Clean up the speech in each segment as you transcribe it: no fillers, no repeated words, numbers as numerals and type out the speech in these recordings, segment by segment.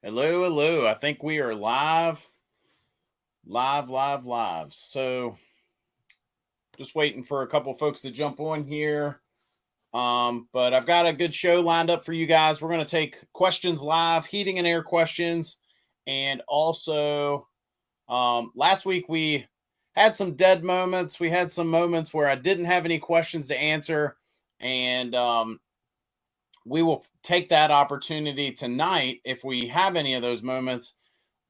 Hello, hello. I think we are live. So just waiting for a couple folks to jump on here. But I've got a good show lined up for you guys. We're going to take questions live, heating and air questions. And also, last week we had some dead moments. We had some moments where I didn't have any questions to answer. And we will take that opportunity tonight, if we have any of those moments,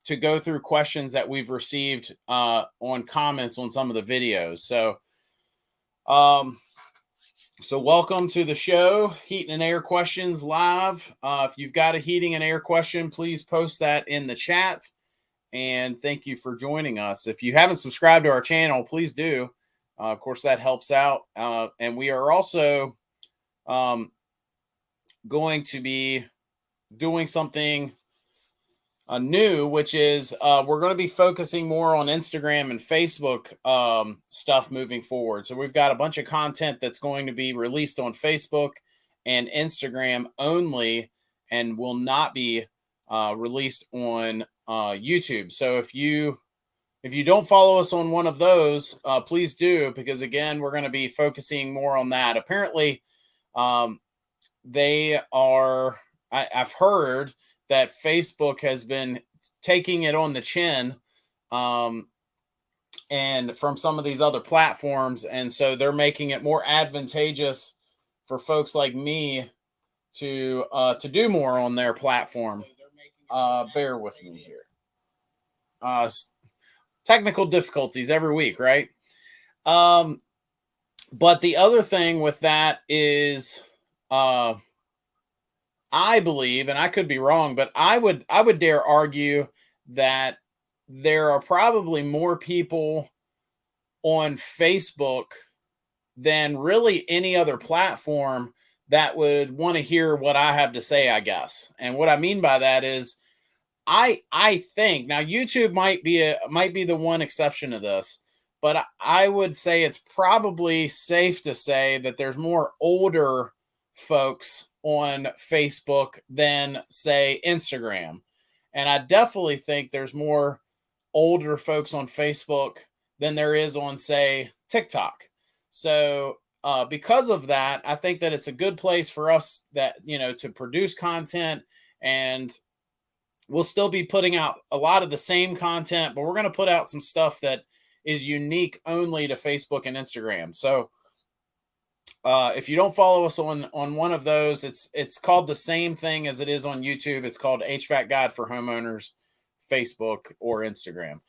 to go through questions that we've received on comments on some of the videos. So welcome to the show, Heating and Air Questions Live. If you've got a heating and air question, please post that in the chat. And thank you for joining us. If you haven't subscribed to our channel, please do. Of course, that helps out. And we are also going to be doing something new, which is we're going to be focusing more on Instagram and Facebook stuff moving forward. So we've got a bunch of content that's going to be released on Facebook and Instagram only, and will not be released on YouTube. So if you don't follow us on one of those, please do, because again, we're going to be focusing more on that. Apparently, I've heard that Facebook has been taking it on the chin, and from some of these other platforms. And so they're making it more advantageous for folks like me to do more on their platform. Bear with me here. Technical difficulties every week, right? But the other thing with that is, I believe, and I could be wrong, but I would dare argue that there are probably more people on Facebook than really any other platform that would want to hear what I have to say, I guess. And what I mean by that is, I think now YouTube might be the one exception to this, but I would say it's probably safe to say that there's more older folks on Facebook than, say, Instagram. And I definitely think there's more older folks on Facebook than there is on, say, TikTok. So because of that, I think that it's a good place for us to produce content, and we'll still be putting out a lot of the same content, but we're going to put out some stuff that is unique only to Facebook and Instagram. So if you don't follow us on one of those, it's called the same thing as it is on YouTube. It's called HVAC Guide for Homeowners, Facebook or Instagram.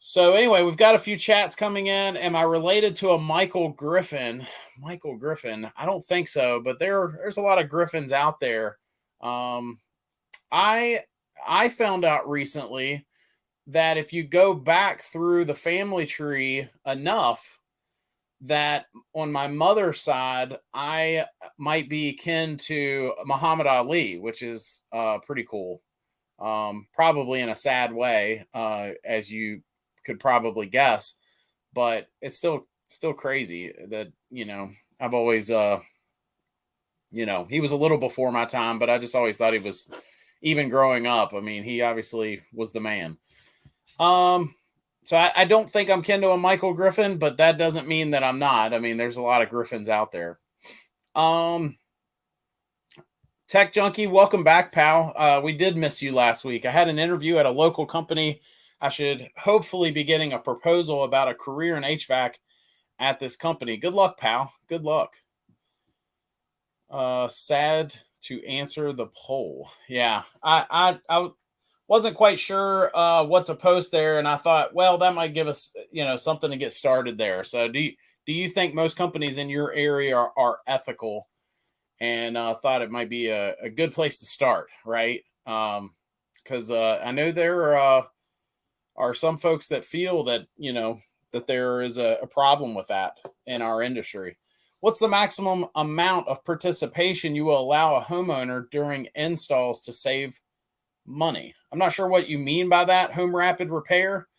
So anyway, we've got a few chats coming in. Am I related to a Michael Griffin? Michael Griffin? I don't think so, but there's a lot of Griffins out there. I found out recently that if you go back through the family tree enough, that on my mother's side, I might be kin to Muhammad Ali, which is pretty cool. Probably in a sad way, as you could probably guess, but it's still crazy that, I've always, he was a little before my time, but I just always thought he was, even growing up, I mean, he obviously was the man. So I don't think I'm kin to a Michael Griffin, but that doesn't mean that I'm not. I mean, there's a lot of Griffins out there. Tech Junkie, welcome back, pal. We did miss you last week. I had an interview at a local company. I should hopefully be getting a proposal about a career in HVAC at this company. Good luck, pal. Good luck. Sad to answer the poll. Yeah, I wasn't quite sure what to post there, and I thought, well, that might give us, something to get started there. So do you think most companies in your area are ethical? And thought it might be a good place to start, right? Because I know there are some folks that feel that, that there is a problem with that in our industry. What's the maximum amount of participation you will allow a homeowner during installs to save money? I'm not sure what you mean by that, Home Rapid Repair.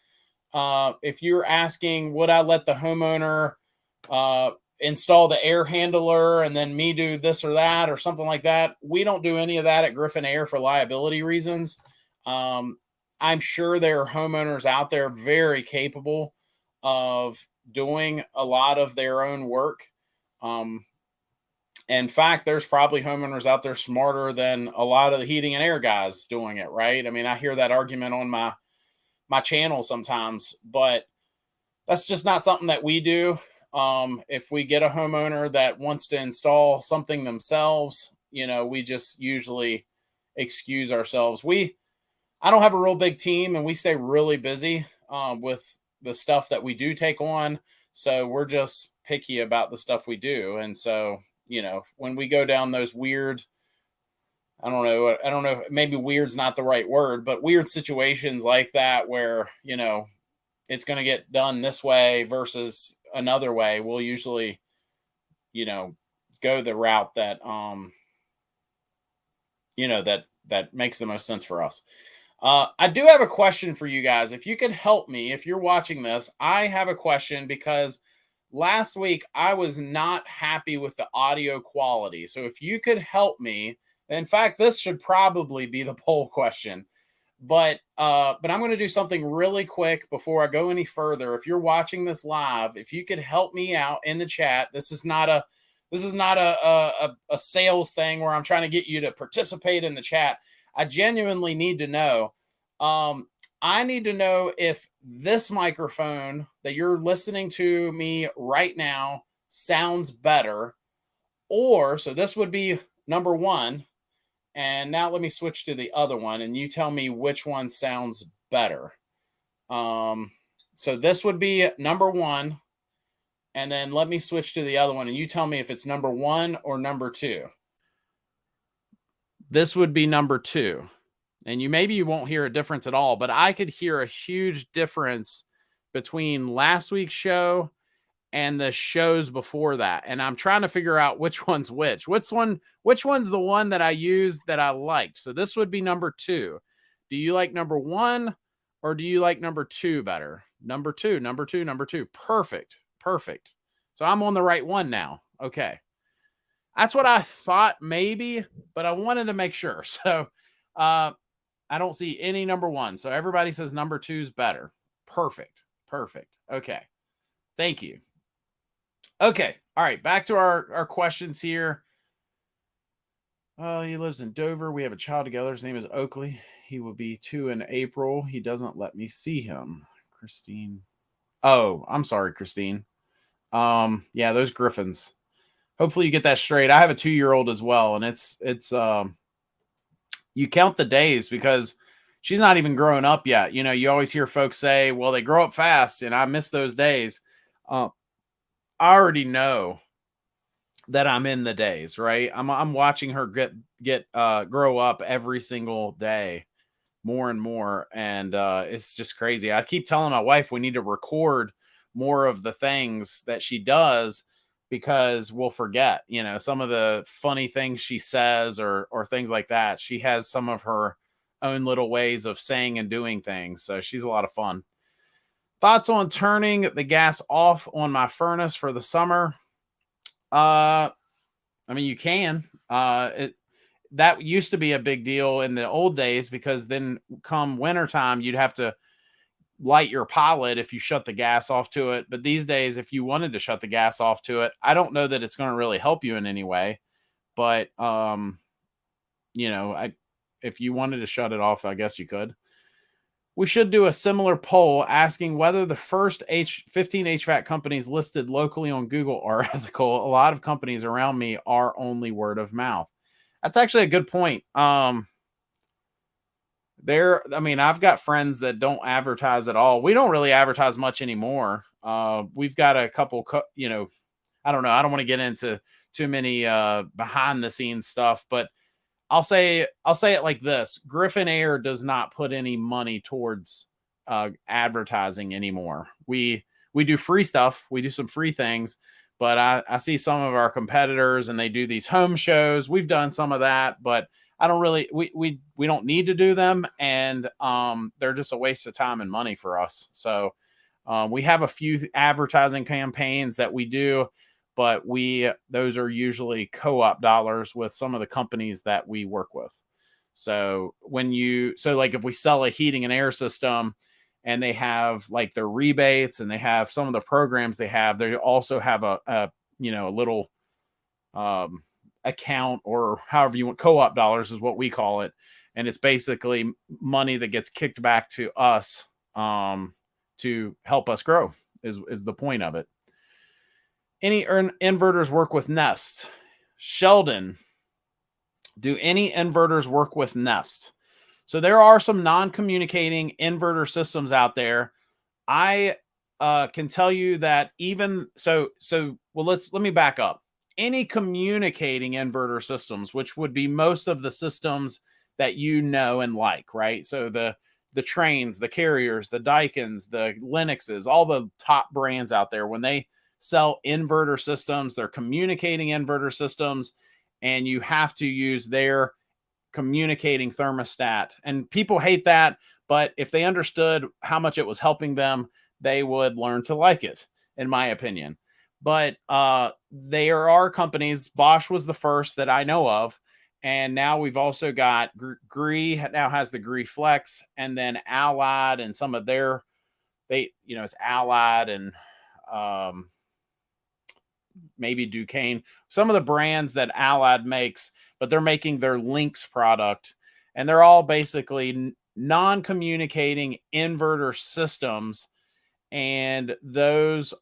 If you're asking, would I let the homeowner install the air handler and then me do this or that or something like that. We don't do any of that at Griffin Air for liability reasons. I'm sure there are homeowners out there very capable of doing a lot of their own work. In fact, there's probably homeowners out there smarter than a lot of the heating and air guys doing it, right? I mean, I hear that argument on my channel sometimes, but that's just not something that we do. If we get a homeowner that wants to install something themselves, we just usually excuse ourselves. I don't have a real big team, and we stay really busy with the stuff that we do take on. So we're just picky about the stuff we do. And so, when we go down those weird, I don't know, maybe weird's not the right word, but weird situations like that where, it's going to get done this way versus another way, we'll usually, go the route that, that makes the most sense for us. I do have a question for you guys. If you could help me, if you're watching this, I have a question because last week I was not happy with the audio quality. So if you could help me, in fact, this should probably be the poll question. But I'm going to do something really quick before I go any further. If you're watching this live, if you could help me out in the chat, this is not a sales thing where I'm trying to get you to participate in the chat. I genuinely need to know. I need to know if this microphone that you're listening to me right now sounds better, so this would be number one. And now let me switch to the other one and you tell me which one sounds better. So this would be number one. And then let me switch to the other one and you tell me if it's number one or number two. This would be number two. And maybe you won't hear a difference at all, but I could hear a huge difference between last week's show and the shows before that. And I'm trying to figure out which one's which. Which one's the one that I used that I liked? So this would be number two. Do you like number one or do you like number two better? Number two. Perfect. So I'm on the right one now. Okay. That's what I thought maybe, but I wanted to make sure. So I don't see any number one. So everybody says number two's better. Perfect. Okay. Thank you. Okay. All right. Back to our questions here. He lives in Dover. We have a child together. His name is Oakley. He will be 2 in April. He doesn't let me see him. Christine. Oh, I'm sorry, Christine. Yeah, those Griffins. Hopefully you get that straight. I have a 2-year-old as well. And it's you count the days because she's not even growing up yet. You always hear folks say, well, they grow up fast and I miss those days. I already know that I'm in the days, right? I'm watching her get grow up every single day more and more. And it's just crazy. I keep telling my wife we need to record more of the things that she does because we'll forget, some of the funny things she says or things like that. She has some of her own little ways of saying and doing things. So she's a lot of fun. Thoughts on turning the gas off on my furnace for the summer? I mean, you can. That used to be a big deal in the old days because then come wintertime, you'd have to light your pilot if you shut the gas off to it. But these days, if you wanted to shut the gas off to it, I don't know that it's going to really help you in any way. But, if you wanted to shut it off, I guess you could. We should do a similar poll asking whether the first 15 HVAC companies listed locally on Google are ethical. A lot of companies around me are only word of mouth. That's actually a good point. I've got friends that don't advertise at all. We don't really advertise much anymore. We've got a couple, I don't know. I don't want to get into too many behind the scenes stuff, but I'll say it like this. Griffin Air does not put any money towards advertising anymore. We do free stuff. We do some free things, but I see some of our competitors and they do these home shows. We've done some of that, but I don't really, we don't need to do them. And they're just a waste of time and money for us. So we have a few advertising campaigns that we do, but those are usually co-op dollars with some of the companies that we work with. So like if we sell a heating and air system and they have like their rebates and they have some of the programs they also have a little account, or however you want, co-op dollars is what we call it. And it's basically money that gets kicked back to us to help us grow is the point of it. Any inverters work with Nest? Sheldon, do any inverters work with Nest? So there are some non-communicating inverter systems out there. I can tell you that let me back up. Any communicating inverter systems, which would be most of the systems that you know and like, right? So the Trains, the Carriers, the Daikins, the Linuxes, all the top brands out there, when they sell inverter systems, they're communicating inverter systems, and you have to use their communicating thermostat. And people hate that, but if they understood how much it was helping them, they would learn to like it, in my opinion. But there are companies. Bosch was the first that I know of, and now we've also got Gree now has the Gree Flex, and then Allied and some of their it's Allied and maybe Daikin, some of the brands that Allied makes, but they're making their Lynx product, and they're all basically non-communicating inverter systems. And those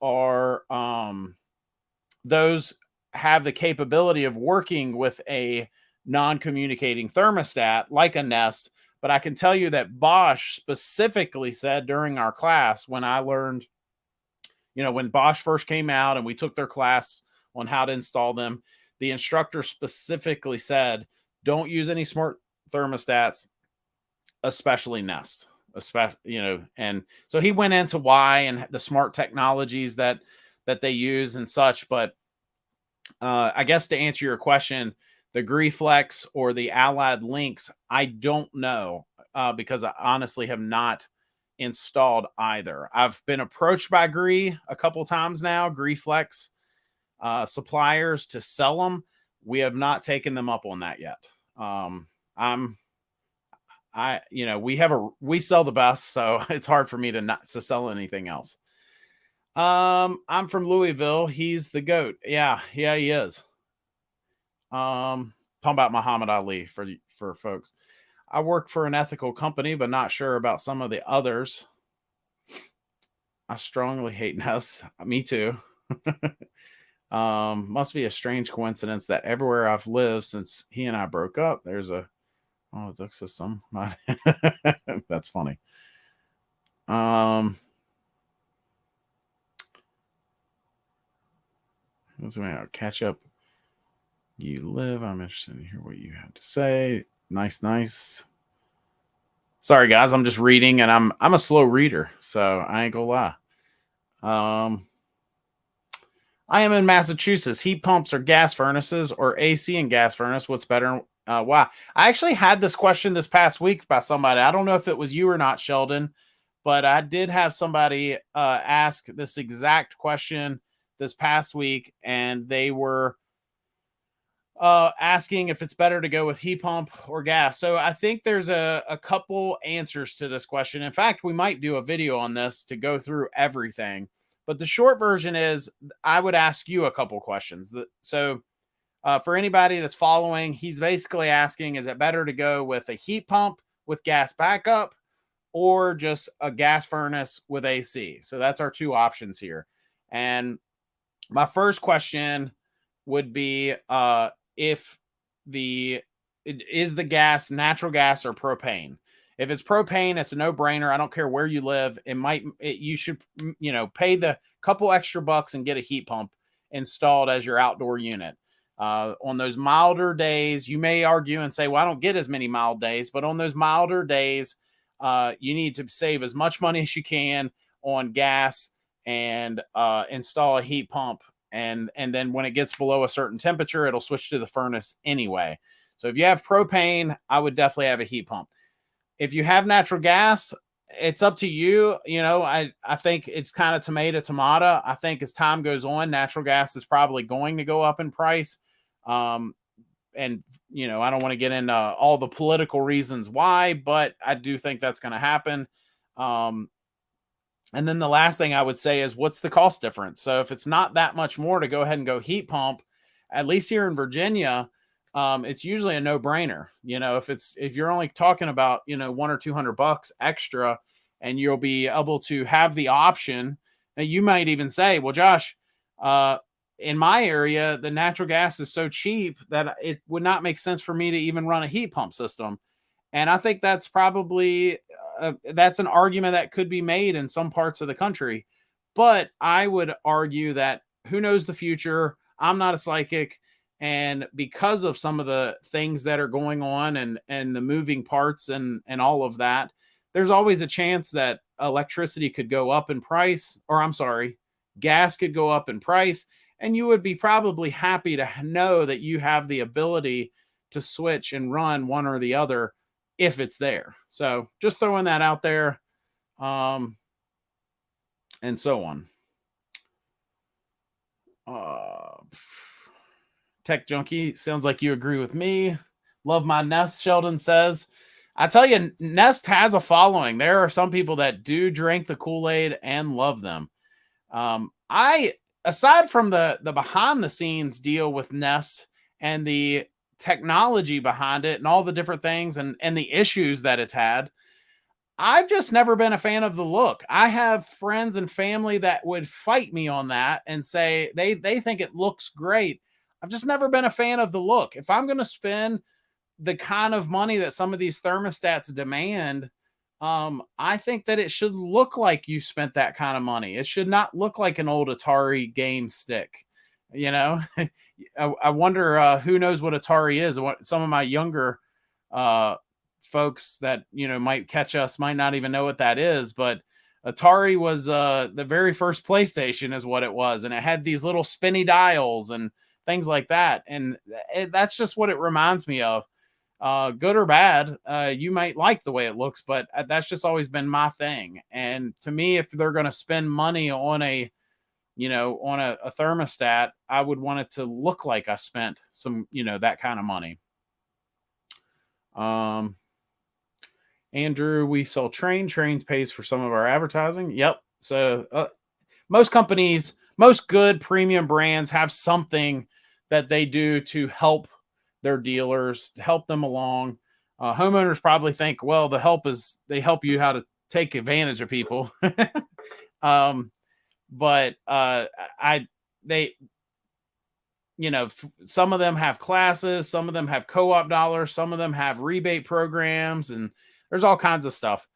have the capability of working with a non-communicating thermostat like a Nest. But I can tell you that Bosch specifically said during our class, when I learned, when Bosch first came out and we took their class on how to install them, the instructor specifically said, don't use any smart thermostats, especially Nest. And so he went into why and the smart technologies that they use and such. But I guess to answer your question, the Gree Flex or the Allied Lynx, I don't know because I honestly have not installed either. I've been approached by Gree a couple times now, Gree Flex suppliers, to sell them. We have not taken them up on that yet. We sell the best, so it's hard for me to sell anything else. I'm from Louisville. He's the GOAT. Yeah, he is. Talking about Muhammad Ali for folks. I work for an ethical company, but not sure about some of the others. I strongly hate Nest. Me too. Must be a strange coincidence that everywhere I've lived since he and I broke up, there's a duct system. That's funny. I'll catch up. You live. I'm interested to hear what you have to say. Nice. Sorry, guys. I'm just reading, and I'm a slow reader, so I ain't gonna lie. I am in Massachusetts. Heat pumps or gas furnaces, or AC and gas furnace? What's better? Wow. I actually had this question this past week by somebody. I don't know if it was you or not, Sheldon, but I did have somebody ask this exact question this past week, and they were asking if it's better to go with heat pump or gas. So I think there's a couple answers to this question. In fact, we might do a video on this to go through everything. But the short version is I would ask you a couple questions. So for anybody that's following, he's basically asking, is it better to go with a heat pump with gas backup or just a gas furnace with AC? So that's our two options here. And my first question would be is the gas natural gas or propane? If it's propane, it's a no-brainer. I don't care where you live. You should pay the couple extra bucks and get a heat pump installed as your outdoor unit. On those milder days, you may argue and say, well, I don't get as many mild days, but on those milder days, you need to save as much money as you can on gas and install a heat pump. And then when it gets below a certain temperature, it'll switch to the furnace anyway. So if you have propane, I would definitely have a heat pump. If you have natural gas, it's up to you. I think it's kind of tomato. I think as time goes on, natural gas is probably going to go up in price. Um, and I don't want to get into all the political reasons why, but I do think that's going to happen. Um, and then the last thing I would say is, what's the cost difference? So if it's not that much more to go ahead and go heat pump, at least here in Virginia, it's usually a no brainer. If you're only talking about, one or $200 extra, and you'll be able to have the option. Now you might even say, well, Josh, in my area, the natural gas is so cheap that it would not make sense for me to even run a heat pump system. And I think that's probably that's an argument that could be made in some parts of the country. But I would argue that who knows the future? I'm not a psychic, and because of some of the things that are going on and the moving parts and all of that, there's always a chance that electricity could go up in price, or I'm sorry, gas could go up in price, and you would be probably happy to know that you have the ability to switch and run one or the other if it's there. So just throwing that out there, and so on. Tech Junkie, sounds like you agree with me. Love my Nest, Sheldon says. I tell you, Nest has a following. There are some people that do drink the Kool-Aid and love them. Aside from the behind the scenes deal with Nest and the technology behind it and all the different things and the issues that it's had, I've just never been a fan of the look. I have friends and family that would fight me on that and say they think it looks great. I've just never been a fan of the look. If I'm going to spend the kind of money that some of these thermostats demand, I think that it should look like you spent that kind of money. It should not look like an old Atari game stick. I wonder who knows what Atari is. What some of my younger folks that might catch us might not even know what that is, but Atari was the very first PlayStation is what it was, and it had these little spinny dials and things like that, and that's just what it reminds me of. Good or bad, you might like the way it looks, but that's just always been my thing. And to me, if they're going to spend money on a thermostat, I would want it to look like I spent some that kind of money. Andrew, we sell Trains pays for some of our advertising. Yep. So most companies, most good premium brands have something that they do to help their dealers, to help them along. Homeowners probably think, well, the help is they help you how to take advantage of people. But some of them have classes, some of them have co-op dollars, some of them have rebate programs, and there's all kinds of stuff.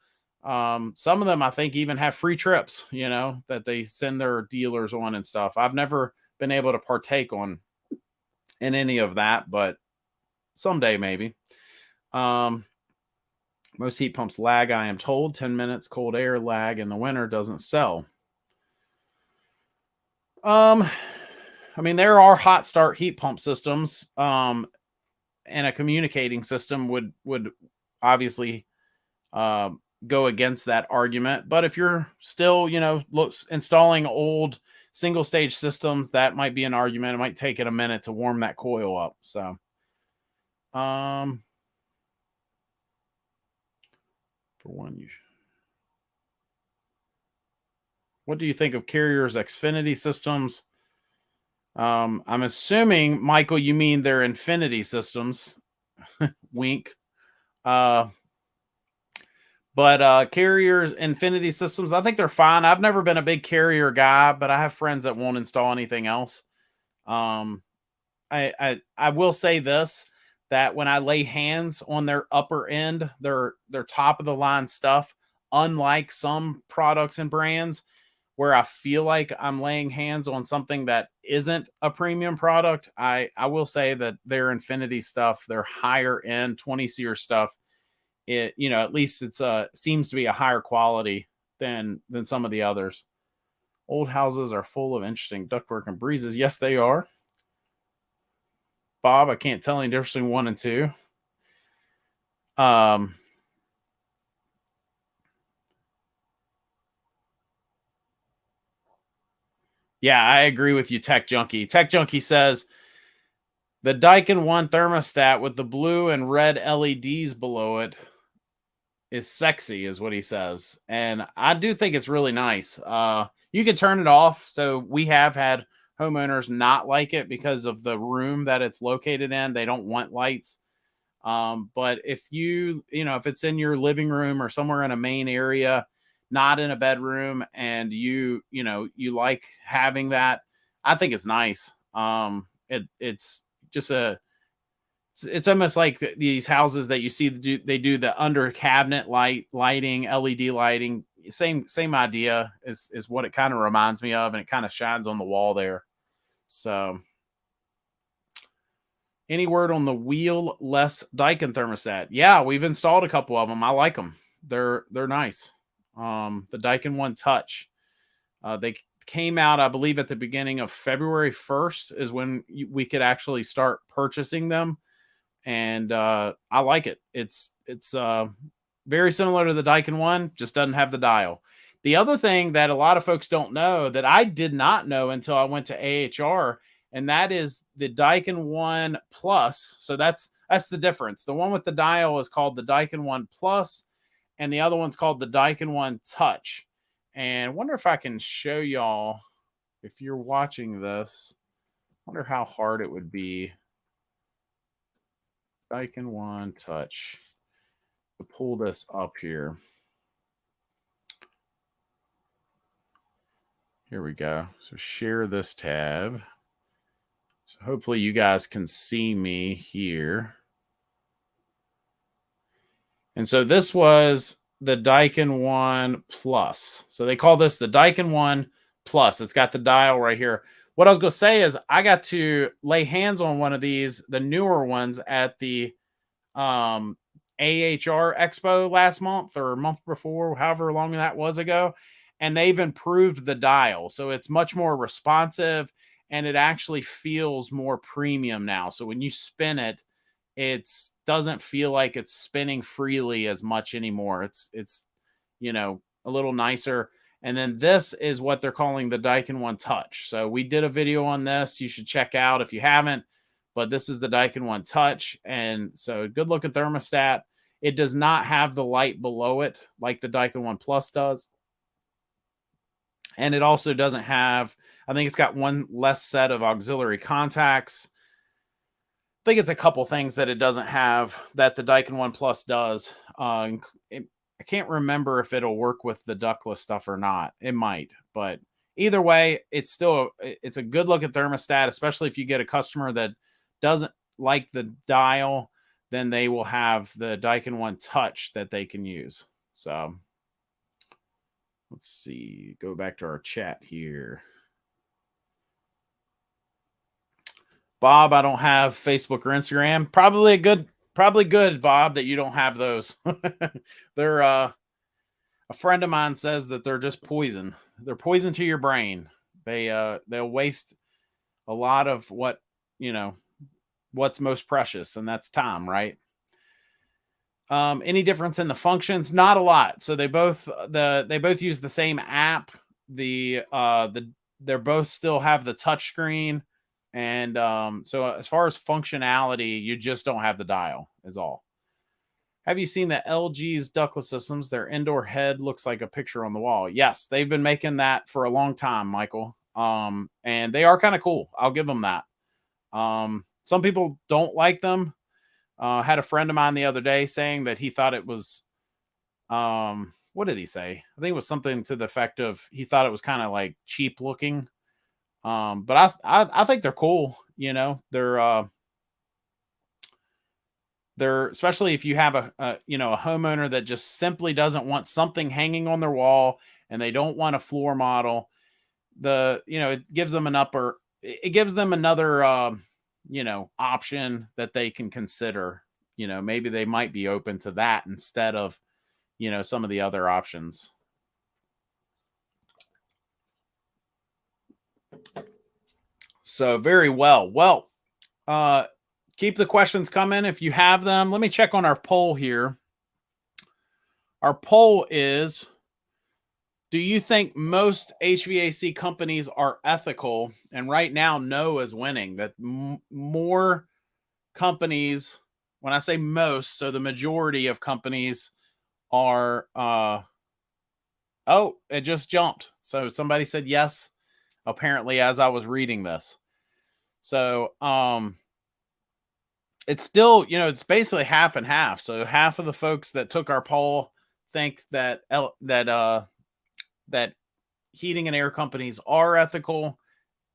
Some of them I think even have free trips, that they send their dealers on and stuff. I've never been able to partake in any of that, but someday maybe. Most heat pumps lag, I am told. 10 minutes cold air lag in the winter doesn't sell. There are hot start heat pump systems, and a communicating system would obviously go against that argument. But if you're still, installing old single stage systems, that might be an argument. It might take it a minute to warm that coil up. So, for one, what do you think of Carrier's Xfinity systems? I'm assuming, Michael, you mean their Infinity systems. Wink. But Carrier's Infinity systems, I think they're fine. I've never been a big Carrier guy, but I have friends that won't install anything else. I will say this, that when I lay hands on their upper end, their top of the line stuff, unlike some products and brands where I feel like I'm laying hands on something that isn't a premium product, I will say that their Infinity stuff, their higher end 20 SEER stuff, it at least it's seems to be a higher quality than some of the others. Old houses are full of interesting ductwork and breezes. Yes, they are. Bob, I can't tell any difference between 1 and 2. Yeah, I agree with you, Tech Junkie. Tech Junkie says the Daikin 1 thermostat with the blue and red LEDs below it is sexy, is what he says. And I do think it's really nice. You can turn it off. So we have had homeowners not like it because of the room that it's located in. They don't want lights. But if if it's in your living room or somewhere in a main area, not in a bedroom, and you like having that, I think it's nice. It's just it's almost like these houses that you see they do the under cabinet lighting, LED lighting. Same idea is what it kind of reminds me of, and it kind of shines on the wall there. So, any word on the wheel-less Daikin thermostat? Yeah, we've installed a couple of them. I like them. They're nice. The Daikin 1 Touch. They came out, I believe, at the beginning of February 1st is when we could actually start purchasing them, and I like it. It's very similar to the Daikin 1, just doesn't have the dial. The other thing that a lot of folks don't know that I did not know until I went to AHR, and that is the Daikin 1 Plus. So that's the difference. The one with the dial is called the Daikin 1 Plus, and the other one's called the Daikin 1 Touch. And I wonder if I can show y'all, if you're watching this, I wonder how hard it would be. Daikin 1 Touch. To pull this up here. Here we go. So share this tab. So hopefully you guys can see me here. And so this was the Daikin 1 Plus. So they call this the Daikin 1 Plus. It's got the dial right here. What I was going to say is I got to lay hands on one of these, the newer ones, at the AHR Expo last month or a month before, however long that was ago. And they've improved the dial. So it's much more responsive, and it actually feels more premium now. So when you spin it, it doesn't feel like it's spinning freely as much anymore. It's a little nicer. And then this is what they're calling the Daikin 1 Touch. So we did a video on this. You should check out if you haven't. But this is the Daikin 1 Touch. And so good looking thermostat. It does not have the light below it like the Daikin 1 Plus does. And it also doesn't have, I think it's got one less set of auxiliary contacts. I think it's a couple things that it doesn't have that the Daikin 1 Plus does. I can't remember if it'll work with the ductless stuff or not. It might, but either way, it's a good looking thermostat, especially if you get a customer that doesn't like the dial, then they will have the Daikin 1 Touch that they can use. So let's see, go back to our chat here. Bob, I don't have Facebook or Instagram. Probably good, Bob, that you don't have those. They're a friend of mine says that they're just poison. They're poison to your brain. They'll waste a lot of what's most precious, and that's time, right? Any difference in the functions? Not a lot. So they both use the same app. They both still have the touch screen. And so as far as functionality, you just don't have the dial is all. Have you seen the LG's ductless systems? Their indoor head looks like a picture on the wall. Yes, they've been making that for a long time, Michael. And they are kind of cool. I'll give them that. Some people don't like them. Had a friend of mine the other day saying that he thought it was, what did he say? I think it was something to the effect of he thought it was kind of like cheap looking. But I think they're cool. They're especially if you have a homeowner that just simply doesn't want something hanging on their wall and they don't want a floor model. It gives them another option that they can consider. Maybe they might be open to that instead of some of the other options. So very well. Well, keep the questions coming if you have them. Let me check on our poll here. Our poll is, Do you think most HVAC companies are ethical? And right now, no is winning. That more companies, when I say most, so the majority of companies are, oh, it just jumped. So somebody said yes, apparently, as I was reading this. So, it's still, it's basically half and half. So half of the folks that took our poll think that heating and air companies are ethical,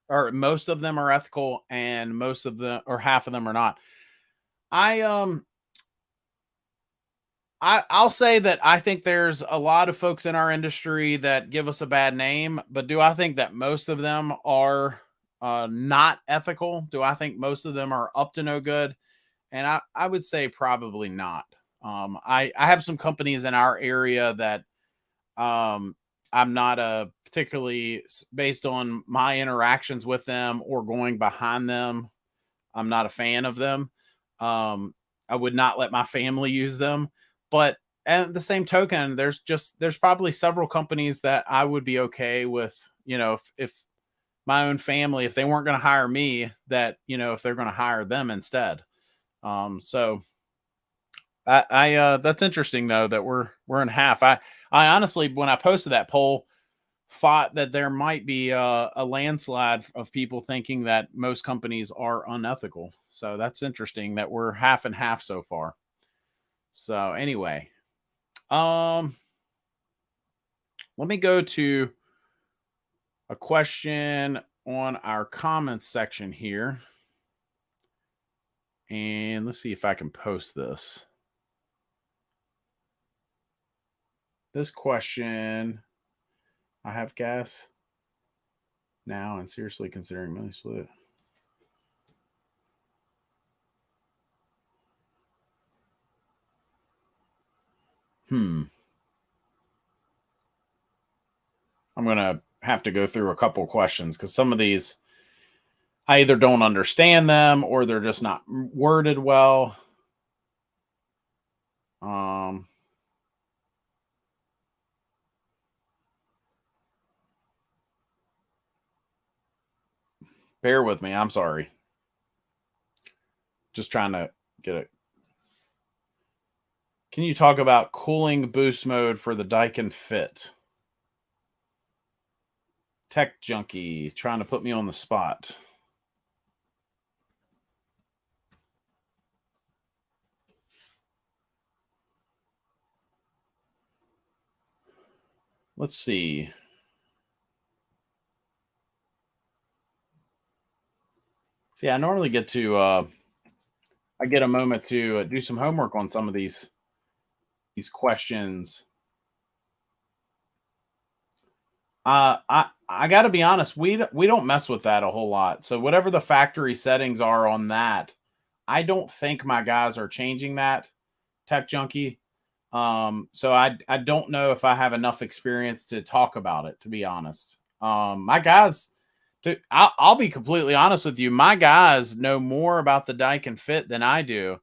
or most of them are ethical, and most of them, or half of them, are not. I'll say that I think there's a lot of folks in our industry that give us a bad name, but do I think that most of them are not ethical? Do I think most of them are up to no good? And I would say probably not. I have some companies in our area that I'm not particularly, based on my interactions with them or going behind them, I'm not a fan of them. I would not let my family use them. But at the same token, there's probably several companies that I would be okay with, if my own family, if they weren't going to hire me, that, if they're going to hire them instead. So that's interesting though, that we're in half. I honestly, when I posted that poll, thought that there might be a landslide of people thinking that most companies are unethical. So that's interesting that we're half and half so far. So anyway, let me go to a question on our comments section here. And let's see if I can post this. This question: I have gas now and seriously considering money split. I'm going to have to go through a couple questions because some of these I either don't understand them or they're just not worded well. Bear with me. I'm sorry. Just trying to get it. Can you talk about cooling boost mode for the Daikin Fit? Tech junkie trying to put me on the spot. Let's see. See, I normally get to I get a moment to do some homework on some of these questions. I got to be honest, we don't mess with that a whole lot. So whatever the factory settings are on that, I don't think my guys are changing that, Tech Junkie. So I don't know if I have enough experience to talk about it, to be honest. My guys, I'll be completely honest with you. My guys know more about the Daikin Fit than I do.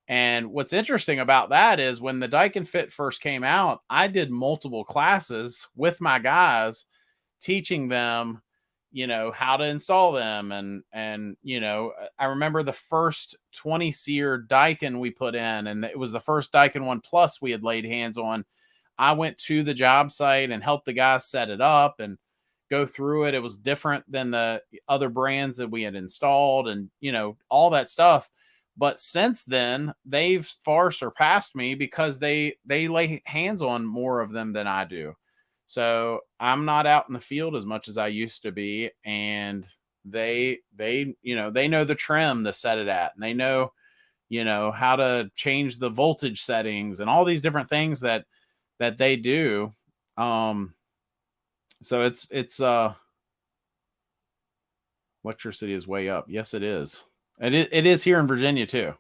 And what's interesting about that is when the Daikin Fit first came out, I did multiple classes with my guys, teaching them, how to install them. And, I remember the first 20 SEER Daikin we put in, and it was the first Daikin 1 Plus we had laid hands on. I went to the job site and helped the guys set it up and go through it. It was different than the other brands that we had installed, and, all that stuff. But since then, they've far surpassed me because they lay hands on more of them than I do. So I'm not out in the field as much as I used to be, and they know the trim to set it at, and they know how to change the voltage settings and all these different things that they do. So it's electricity is way up. Yes, it is. It is here in Virginia too.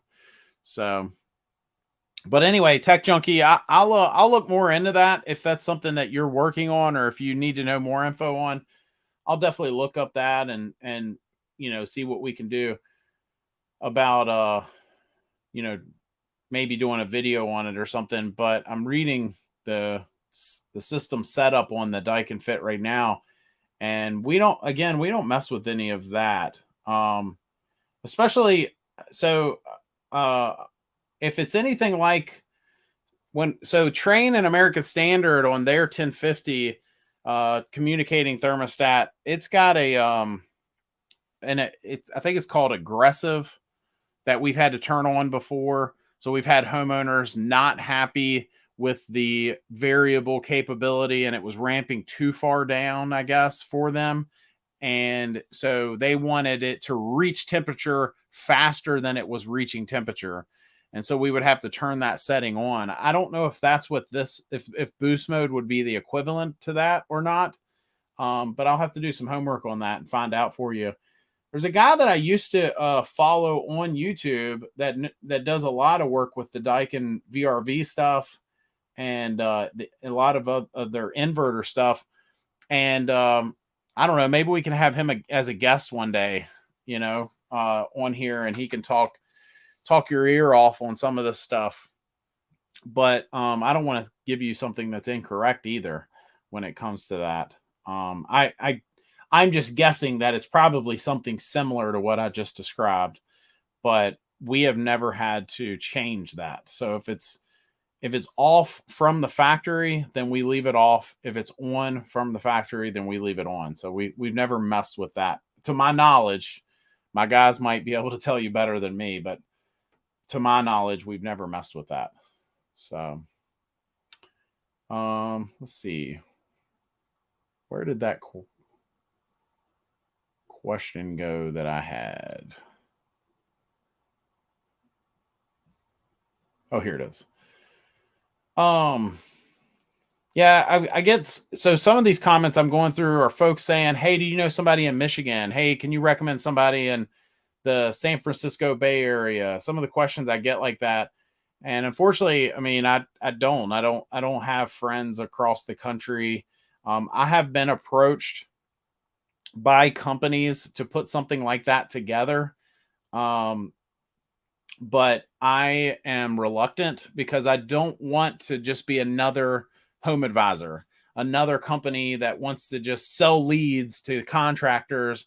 So, but anyway, Tech Junkie, I'll look more into that if that's something that you're working on, or if you need to know more info on. I'll definitely look up that and see what we can do about maybe doing a video on it or something. But I'm reading the the system setup on the Daikin Fit right now, and we don't mess with any of that. Especially so uh if it's anything like Train and American Standard on their 1050 communicating thermostat, it's got a and I think it's called aggressive, that we've had to turn on before. So we've had homeowners not happy with the variable capability, and it was ramping too far down, I guess, for them. And so they wanted it to reach temperature faster than it was reaching temperature. And so we would have to turn that setting on. I don't know if that's what if boost mode would be the equivalent to that or not. But I'll have to do some homework on that and find out for you. There's a guy that I used to follow on YouTube that does a lot of work with the Daikin VRV stuff and a lot of their inverter stuff. And I don't know, maybe we can have him as a guest one day, on here, and he can talk your ear off on some of this stuff. But I don't want to give you something that's incorrect either when it comes to that. I'm just guessing that it's probably something similar to what I just described, but we have never had to change that. So if it's off from the factory, then we leave it off. If it's on from the factory, then we leave it on. So we've never messed with that. To my knowledge, my guys might be able to tell you better than me, but to my knowledge, we've never messed with that. So let's see. Where did that question go that I had? Oh, here it is. Yeah, I get, so some of these comments I'm going through are folks saying, hey, do you know somebody in Michigan? Hey, can you recommend somebody in the San Francisco Bay Area? Some of the questions I get like that. And unfortunately, I mean, I don't have friends across the country. I have been approached by companies to put something like that together. But I am reluctant because I don't want to just be another home advisor, another company that wants to just sell leads to contractors.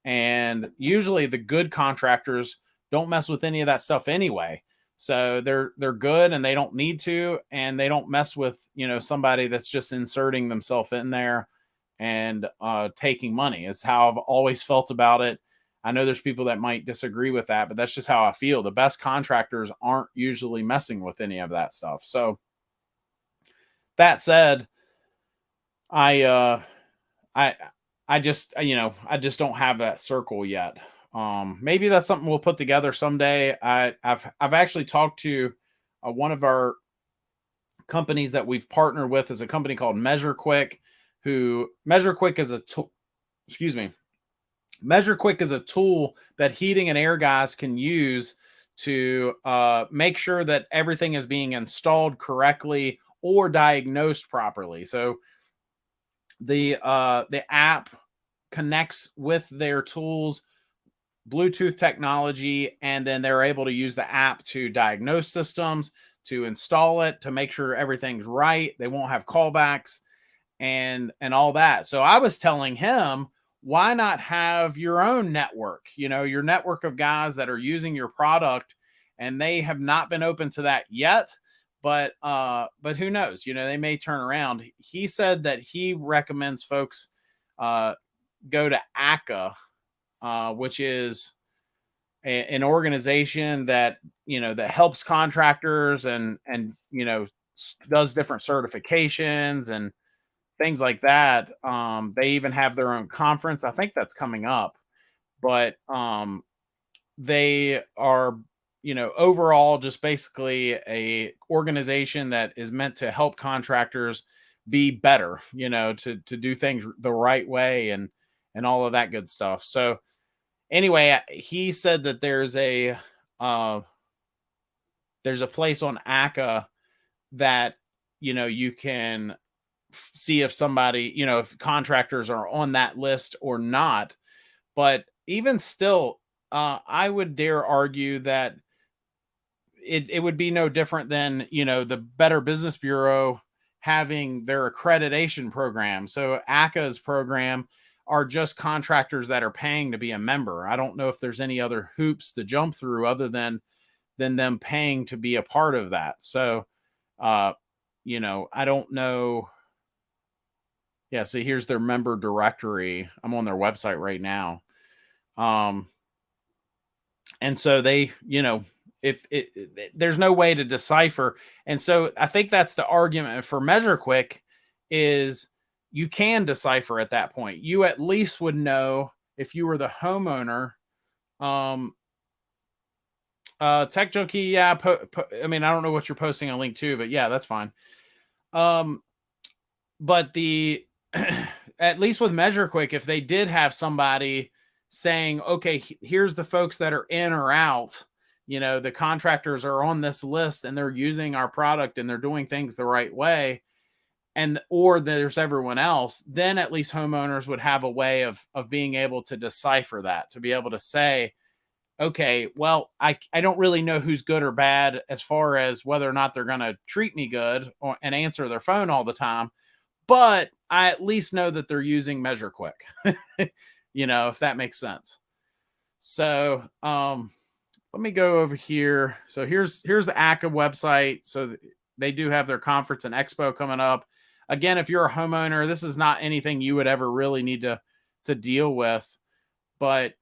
And usually the good contractors don't mess with any of that stuff anyway. So they're good and they don't need to, and they don't mess with, somebody that's just inserting themselves in there and taking money. Is how I've always felt about it. I know there's people that might disagree with that, but that's just how I feel. The best contractors aren't usually messing with any of that stuff. So that said, I just don't have that circle yet. Maybe that's something we'll put together someday. I've actually talked to one of our companies that we've partnered with is a company called MeasureQuick, MeasureQuick is a tool. Excuse me. MeasureQuick is a tool that heating and air guys can use to make sure that everything is being installed correctly or diagnosed properly. So the app connects with their tools, Bluetooth technology, and then they're able to use the app to diagnose systems, to install it, to make sure everything's right. They won't have callbacks and all that. So I was telling him, why not have your own network, your network of guys that are using your product, and they have not been open to that yet. But who knows, they may turn around. He said that he recommends folks go to ACA, which is an organization that, that helps contractors and does different certifications and things like that. They even have their own conference. I think that's coming up, but they are, overall just basically a organization that is meant to help contractors be better, to do things the right way and all of that good stuff. So anyway, he said that there's a place on ACA that, you can see if somebody, if contractors are on that list or not. But even still, I would dare argue that it would be no different than, the Better Business Bureau having their accreditation program. So ACA's program are just contractors that are paying to be a member. I don't know if there's any other hoops to jump through other than them paying to be a part of that. So, I don't know. Yeah, see, here's their member directory. I'm on their website right now. And so they, if there's no way to decipher. And so I think that's the argument for MeasureQuick is you can decipher at that point. You at least would know if you were the homeowner. Tech Junkie, yeah. I mean, I don't know what you're posting a link to, but yeah, that's fine. But the at least with MeasureQuick, if they did have somebody saying, okay, here's the folks that are in or out, the contractors are on this list and they're using our product and they're doing things the right way, or there's everyone else, then at least homeowners would have a way of being able to decipher that, to be able to say, okay, well, I don't really know who's good or bad as far as whether or not they're going to treat me good and answer their phone all the time, but I at least know that they're using MeasureQuick, if that makes sense. So let me go over here. So here's the ACA website. So they do have their conference and expo coming up. Again, if you're a homeowner, this is not anything you would ever really need to deal with. But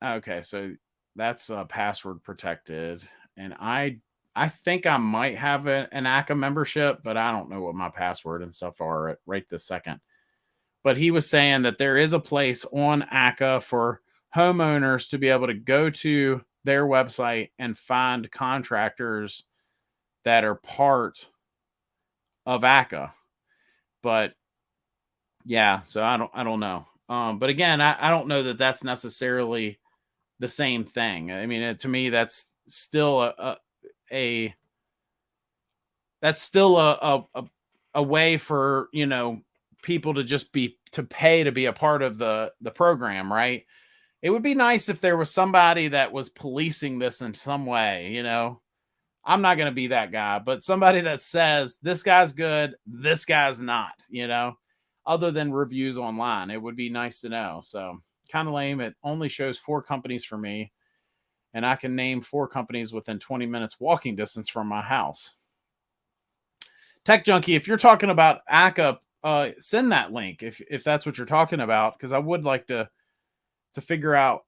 okay, so that's password protected. And I think I might have an ACA membership, but I don't know what my password and stuff are right this second. But he was saying that there is a place on ACA for homeowners to be able to go to their website and find contractors that are part of ACA. But yeah, so I don't know. But again, I don't know that that's necessarily the same thing. I mean, to me, that's still a way for, people to just pay to be a part of the program, right? It would be nice if there was somebody that was policing this in some way, I'm not going to be that guy, but somebody that says this guy's good, this guy's not, other than reviews online. It would be nice to know. So kind of lame. It only shows 4 companies for me, and I can name 4 companies within 20 minutes walking distance from my house. Tech Junkie, if you're talking about ACA, send that link if that's what you're talking about, because I would like to figure out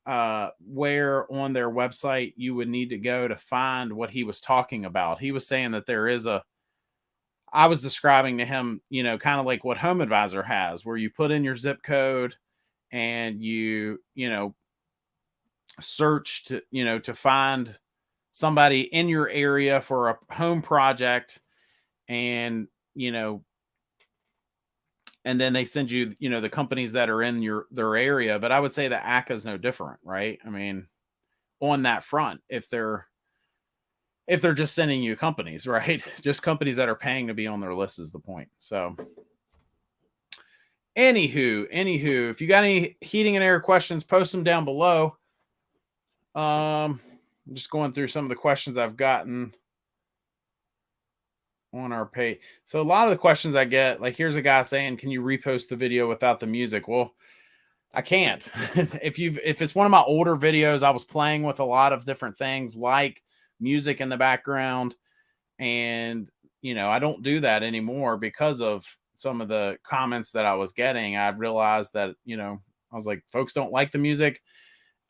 where on their website you would need to go to find what he was talking about. He was saying that there is I was describing to him, kind of like what Home Advisor has, where you put in your zip code and you search to find somebody in your area for a home project, and and then they send you, the companies that are in their area. But I would say that ACA is no different, right? I mean, on that front, if they're just sending you companies, right? Just companies that are paying to be on their list is the point. So anywho, if you got any heating and air questions, post them down below. I'm just going through some of the questions I've gotten on our page. So a lot of the questions I get, like here's a guy saying, can you repost the video without the music? Well, I can't. If it's one of my older videos, I was playing with a lot of different things like music in the background, and I don't do that anymore because of some of the comments that I was getting. I realized that, I was like, folks don't like the music.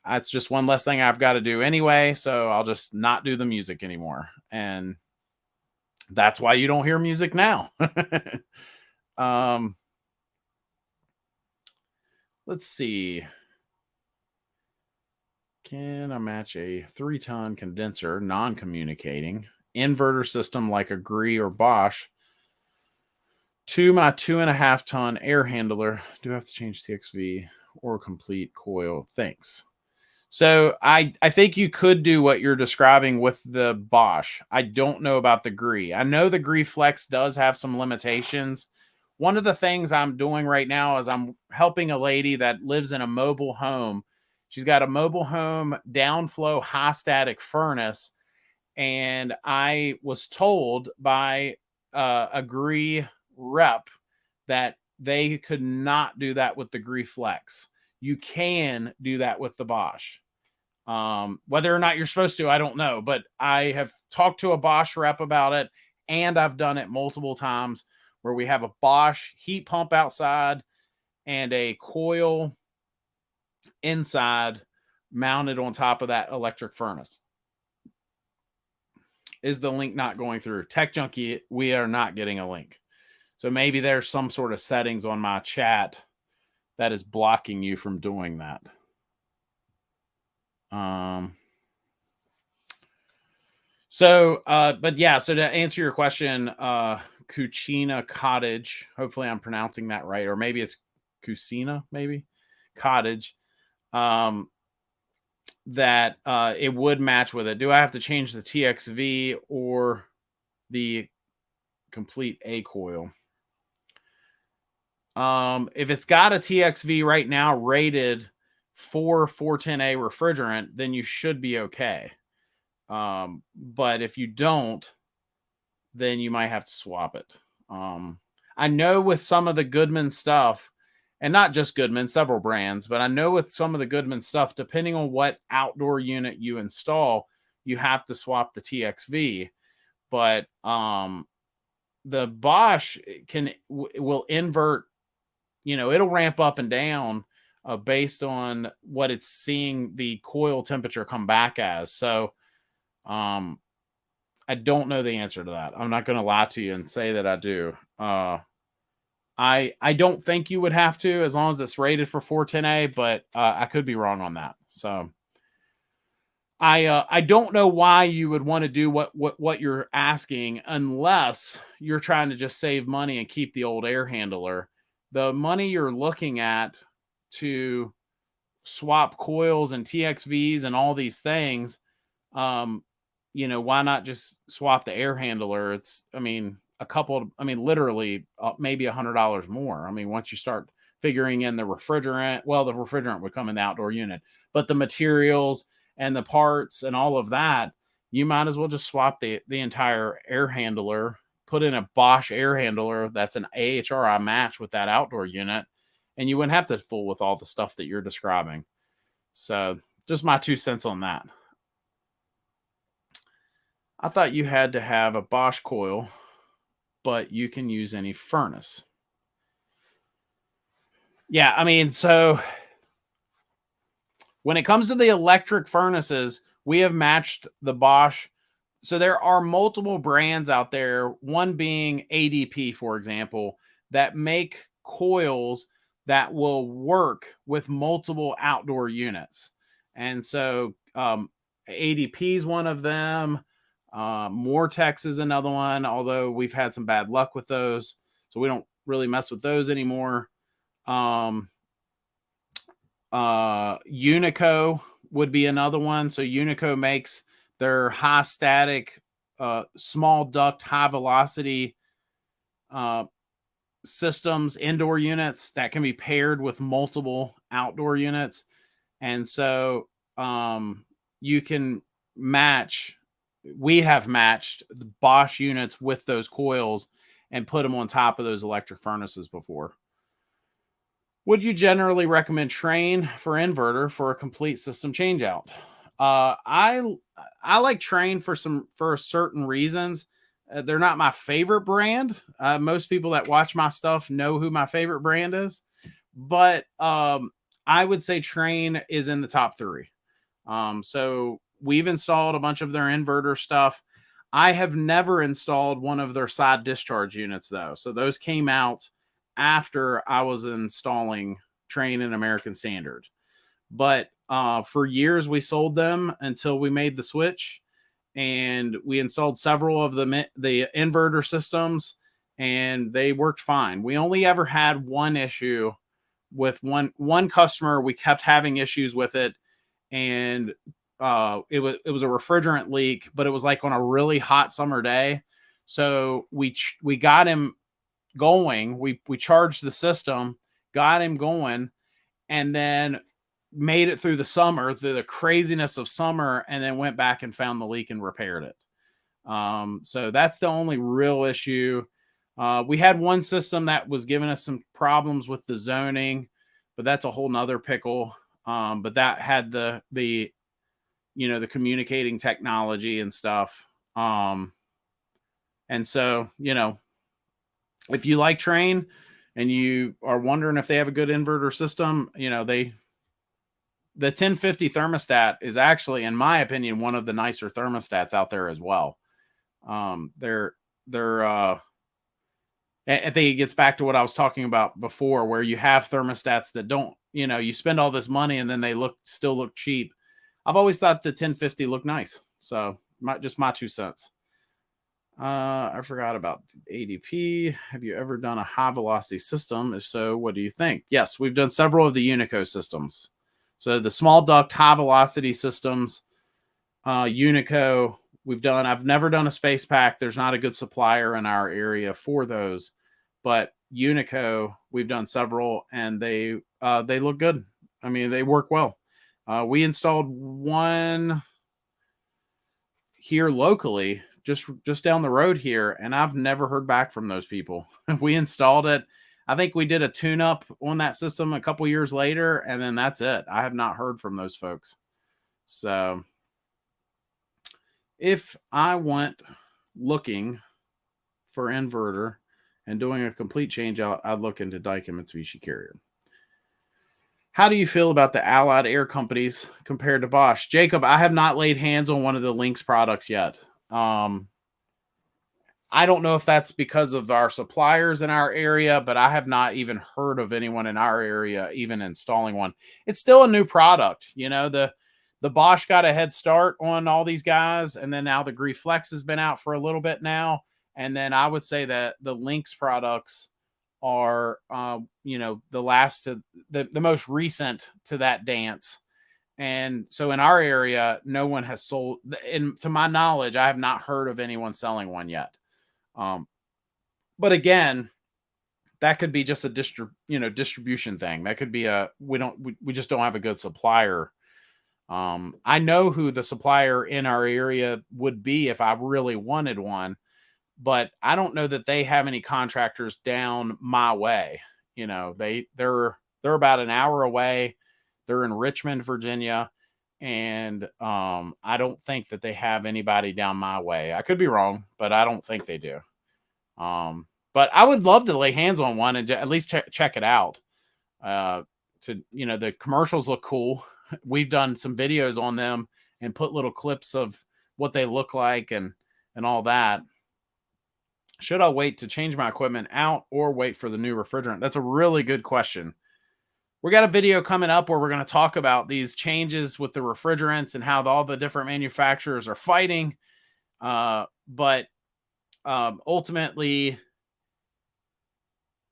It's just one less thing I've got to do anyway. So I'll just not do the music anymore. And that's why you don't hear music now. Let's see. Can I match a 3-ton condenser, non-communicating inverter system like a Gree or Bosch to my 2.5-ton air handler? Do I have to change TXV or complete coil? Thanks. So I think you could do what you're describing with the Bosch. I don't know about the Gree. I know the Gree Flex does have some limitations. One of the things I'm doing right now is I'm helping a lady that lives in a mobile home. She's got a mobile home downflow high static furnace. And I was told by a Gree rep that they could not do that with the Flex. You can do that with the Bosch. Whether or not you're supposed to, I don't know, but I have talked to a Bosch rep about it, and I've done it multiple times where we have a Bosch heat pump outside and a coil inside mounted on top of that electric furnace. Is the link not going through? Tech Junkie, we are not getting a link. So maybe there's some sort of settings on my chat that is blocking you from doing that. But yeah, so to answer your question, Cucina Cottage, hopefully I'm pronouncing that right, or maybe it's Cucina, maybe Cottage, that it would match with it. Do I have to change the TXV or the complete A coil? If it's got a TXV right now rated for 410A refrigerant, then you should be okay. But if you don't, then you might have to swap it. I know with some of the Goodman stuff, and not just Goodman, several brands, but I know with some of the Goodman stuff, depending on what outdoor unit you install, you have to swap the TXV. But the Bosch will invert, it'll ramp up and down based on what it's seeing the coil temperature come back as. So I don't know the answer to that. I'm not going to lie to you and say that I do. I don't think you would have to, as long as it's rated for 410A, but I could be wrong on that. So I don't know why you would want to do what you're asking, unless you're trying to just save money and keep the old air handler. The money you're looking at to swap coils and TXVs and all these things, why not just swap the air handler? It's, literally maybe $100 more. Once you start figuring in the refrigerant, well, the refrigerant would come in the outdoor unit, but the materials and the parts and all of that, you might as well just swap the entire air handler, put in a Bosch air handler that's an AHRI match with that outdoor unit, and you wouldn't have to fool with all the stuff that you're describing. So just my 2 cents on that. I thought you had to have a Bosch coil, but you can use any furnace. Yeah, so when it comes to the electric furnaces, we have matched the Bosch. So there are multiple brands out there, one being ADP, for example, that make coils that will work with multiple outdoor units. And so ADP is one of them. Mortex is another one, although we've had some bad luck with those, so we don't really mess with those anymore. Unico would be another one. So Unico makes their high static, small duct, high velocity systems, indoor units that can be paired with multiple outdoor units. And so you can match. We have matched the Bosch units with those coils and put them on top of those electric furnaces before. Would you generally recommend Trane for inverter for a complete system changeout? I like Trane for certain reasons. They're not my favorite brand. Most people that watch my stuff know who my favorite brand is, but I would say Trane is in the top 3. So we've installed a bunch of their inverter stuff. I have never installed one of their side discharge units, though. So those came out after I was installing Trane and American Standard. But for years, we sold them until we made the switch. And we installed several of the inverter systems, and they worked fine. We only ever had one issue with one customer. We kept having issues with it, and it was a refrigerant leak, but it was like on a really hot summer day. So we got him going. We charged the system, got him going, and then made it through the summer, through the craziness of summer, and then went back and found the leak and repaired it. So that's the only real issue. We had one system that was giving us some problems with the zoning, but that's a whole nother pickle. But that had the communicating technology and stuff. And so, if you like Train and you are wondering if they have a good inverter system, the 1050 thermostat is actually, in my opinion, one of the nicer thermostats out there as well. They're I think it gets back to what I was talking about before, where you have thermostats that don't, you spend all this money and then they still look cheap. I've always thought the 1050 looked nice. So just my 2 cents. I forgot about ADP. Have you ever done a high velocity system? If so, what do you think? Yes, we've done several of the Unico systems. So the small duct high velocity systems, Unico, I've never done a space pack. There's not a good supplier in our area for those, but Unico, we've done several and they look good. I mean, they work well. We installed one here locally, just down the road here, and I've never heard back from those people. We installed it. I think we did a tune-up on that system a couple years later, and then that's it. I have not heard from those folks. So if I went looking for inverter and doing a complete change out, I'd look into Daikin Mitsubishi Carrier. How do you feel about the Allied Air companies compared to Bosch? Jacob, I have not laid hands on one of the Lynx products yet. I don't know if that's because of our suppliers in our area, but I have not even heard of anyone in our area even installing one. It's still a new product. The Bosch got a head start on all these guys, and then now the Griffin has been out for a little bit now. And then I would say that the Lynx products are, the last to the most recent to that dance. And so in our area, no one has sold, and to my knowledge, I have not heard of anyone selling one yet. But again, that could be just a distribution thing. That could be we just don't have a good supplier. I know who the supplier in our area would be if I really wanted one, but I don't know that they have any contractors down my way. They're about an hour away. They're in Richmond, Virginia. And I don't think that they have anybody down my way. I could be wrong, but I don't think they do. But I would love to lay hands on one and at least check it out. The commercials look cool. We've done some videos on them and put little clips of what they look like and all that. Should I wait to change my equipment out or wait for the new refrigerant? That's a really good question. We got a video coming up where we're going to talk about these changes with the refrigerants and how all the different manufacturers are fighting. But ultimately,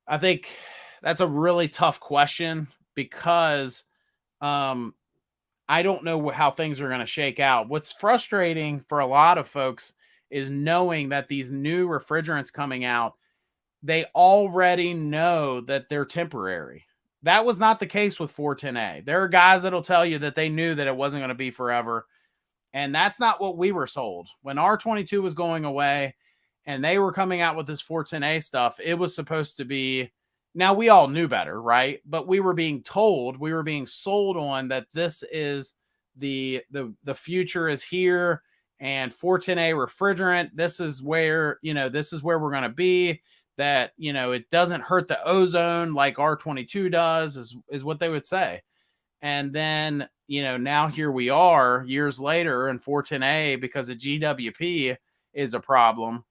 I think that's a really tough question because I don't know how things are going to shake out. What's frustrating for a lot of folks is knowing that these new refrigerants coming out, they already know that they're temporary. That was not the case with 410A. There are guys that'll tell you that they knew that it wasn't going to be forever. And that's not what we were sold. When R22 was going away and they were coming out with this 410A stuff, it was supposed to be, now we all knew better, right? But we were being sold on that this is the future is here, and 410A refrigerant, this is where we're going to be. That, it doesn't hurt the ozone like R22 does, is what they would say. And then, now here we are years later, and 410A, because of GWP, is a problem.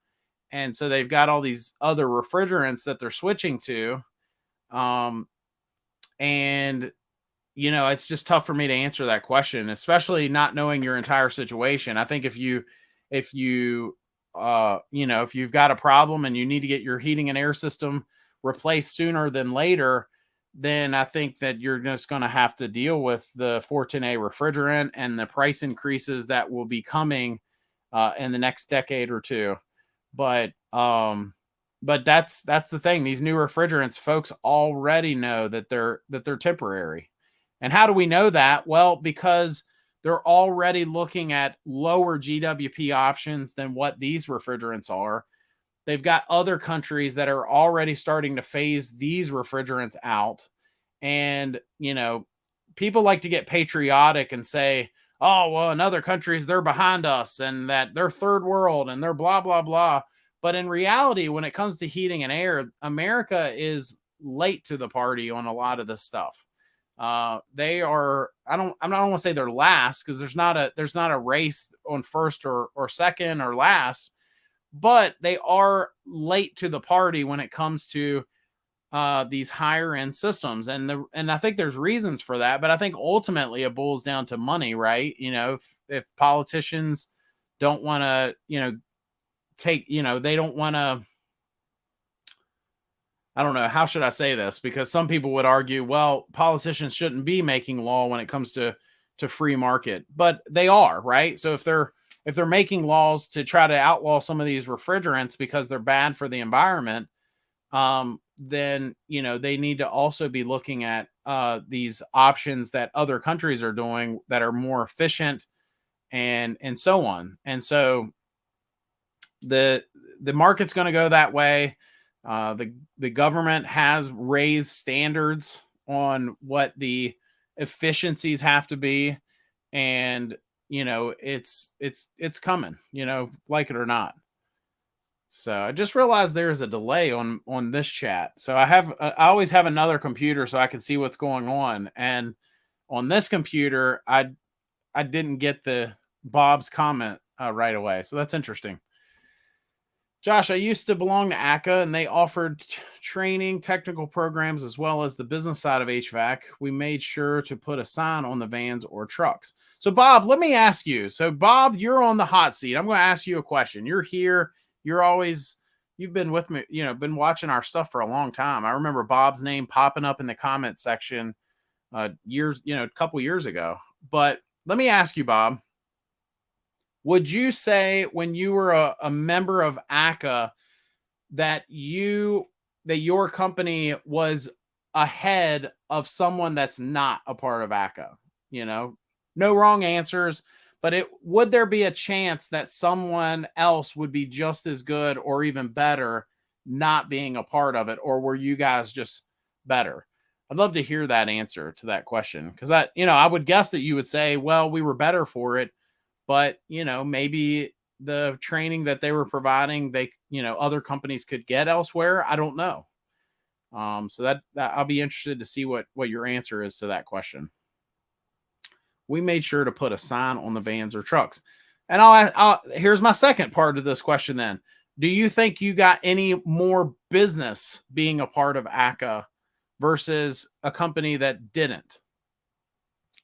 And so they've got all these other refrigerants that they're switching to. And, it's just tough for me to answer that question, especially not knowing your entire situation. I think if you've got a problem and you need to get your heating and air system replaced sooner than later, then I think that you're just going to have to deal with the 410A refrigerant and the price increases that will be coming in the next decade or two. But that's the thing. These new refrigerants, folks already know that they're temporary. And how do we know that? Well, because they're already looking at lower GWP options than what these refrigerants are. they've got other countries that are already starting to phase these refrigerants out. And, people like to get patriotic and say, oh, well, in other countries, they're behind us and that they're third world and they're blah, blah, blah. But in reality, when it comes to heating and air, America is late to the party on a lot of this stuff. They are, I don't want to say they're last, because there's not a race on first or second or last, but they are late to the party when it comes to these higher end systems. And I think there's reasons for that, but I think ultimately it boils down to money, right? If politicians don't want to, they don't want to, I don't know, how should I say this? Because some people would argue, well, politicians shouldn't be making law when it comes to free market, but they are, right? So if they're making laws to try to outlaw some of these refrigerants because they're bad for the environment, then, they need to also be looking at these options that other countries are doing that are more efficient and so on. And so the market's going to go that way. The government has raised standards on what the efficiencies have to be, and it's coming, like it or not. So I just realized there is a delay on this chat. So I always have another computer so I can see what's going on, and on this computer I didn't get the Bob's comment right away. So that's interesting. Josh, I used to belong to ACA, and they offered training, technical programs, as well as the business side of HVAC. We made sure to put a sign on the vans or trucks. So, Bob, let me ask you. So, Bob, you're on the hot seat. I'm going to ask you a question. You're here. You've been with me, been watching our stuff for a long time. I remember Bob's name popping up in the comment section a couple years ago. But let me ask you, Bob. Would you say when you were a member of ACA that your company was ahead of someone that's not a part of ACA? No wrong answers, but would there be a chance that someone else would be just as good or even better not being a part of it? Or were you guys just better? I'd love to hear that answer to that question, because I would guess that you would say, well, we were better for it. But, maybe the training that they were providing, other companies could get elsewhere. I don't know. So that I'll be interested to see what your answer is to that question. We made sure to put a sign on the vans or trucks. And here's my second part of this question then. Do you think you got any more business being a part of ACA versus a company that didn't?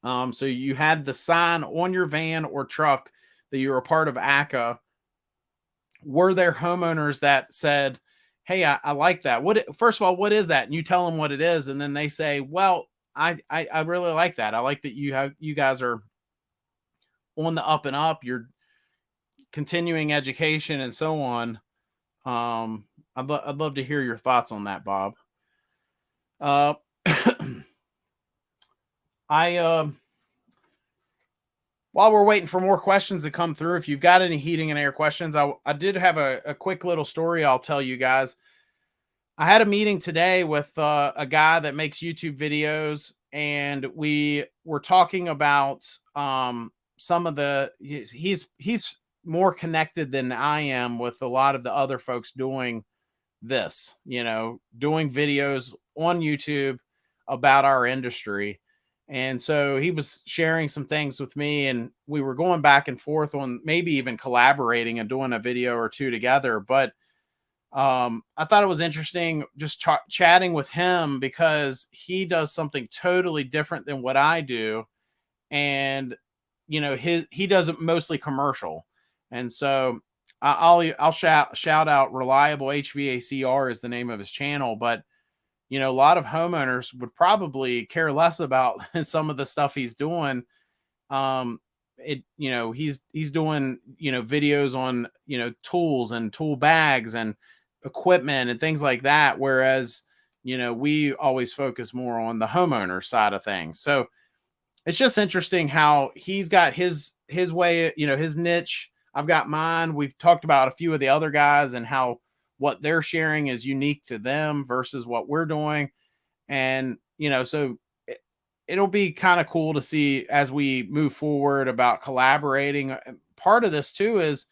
So you had the sign on your van or truck that you were a part of ACA. Were there homeowners that said, hey, I like that? First of all, what is that? And you tell them what it is. And then they say, well, I really like that. I like that you guys are on the up and up. You're continuing education and so on. I'd love to hear your thoughts on that, Bob. While we're waiting for more questions to come through, if you've got any heating and air questions, I did have a quick little story I'll tell you guys. I had a meeting today with a guy that makes YouTube videos, and we were talking about some of the, he's more connected than I am with a lot of the other folks doing this, doing videos on YouTube about our industry. And so he was sharing some things with me, and we were going back and forth on maybe even collaborating and doing a video or two together. But I thought it was interesting just chatting with him, because he does something totally different than what I do. And, he does it mostly commercial. And so I'll shout out Reliable HVACR is the name of his channel, but a lot of homeowners would probably care less about some of the stuff he's doing. He's doing, videos on, tools and tool bags and equipment and things like that. Whereas, we always focus more on the homeowner side of things. So it's just interesting how he's got his way, his niche. I've got mine. We've talked about a few of the other guys and how what they're sharing is unique to them versus what we're doing. And, so it'll be kind of cool to see as we move forward about collaborating. Part of this too is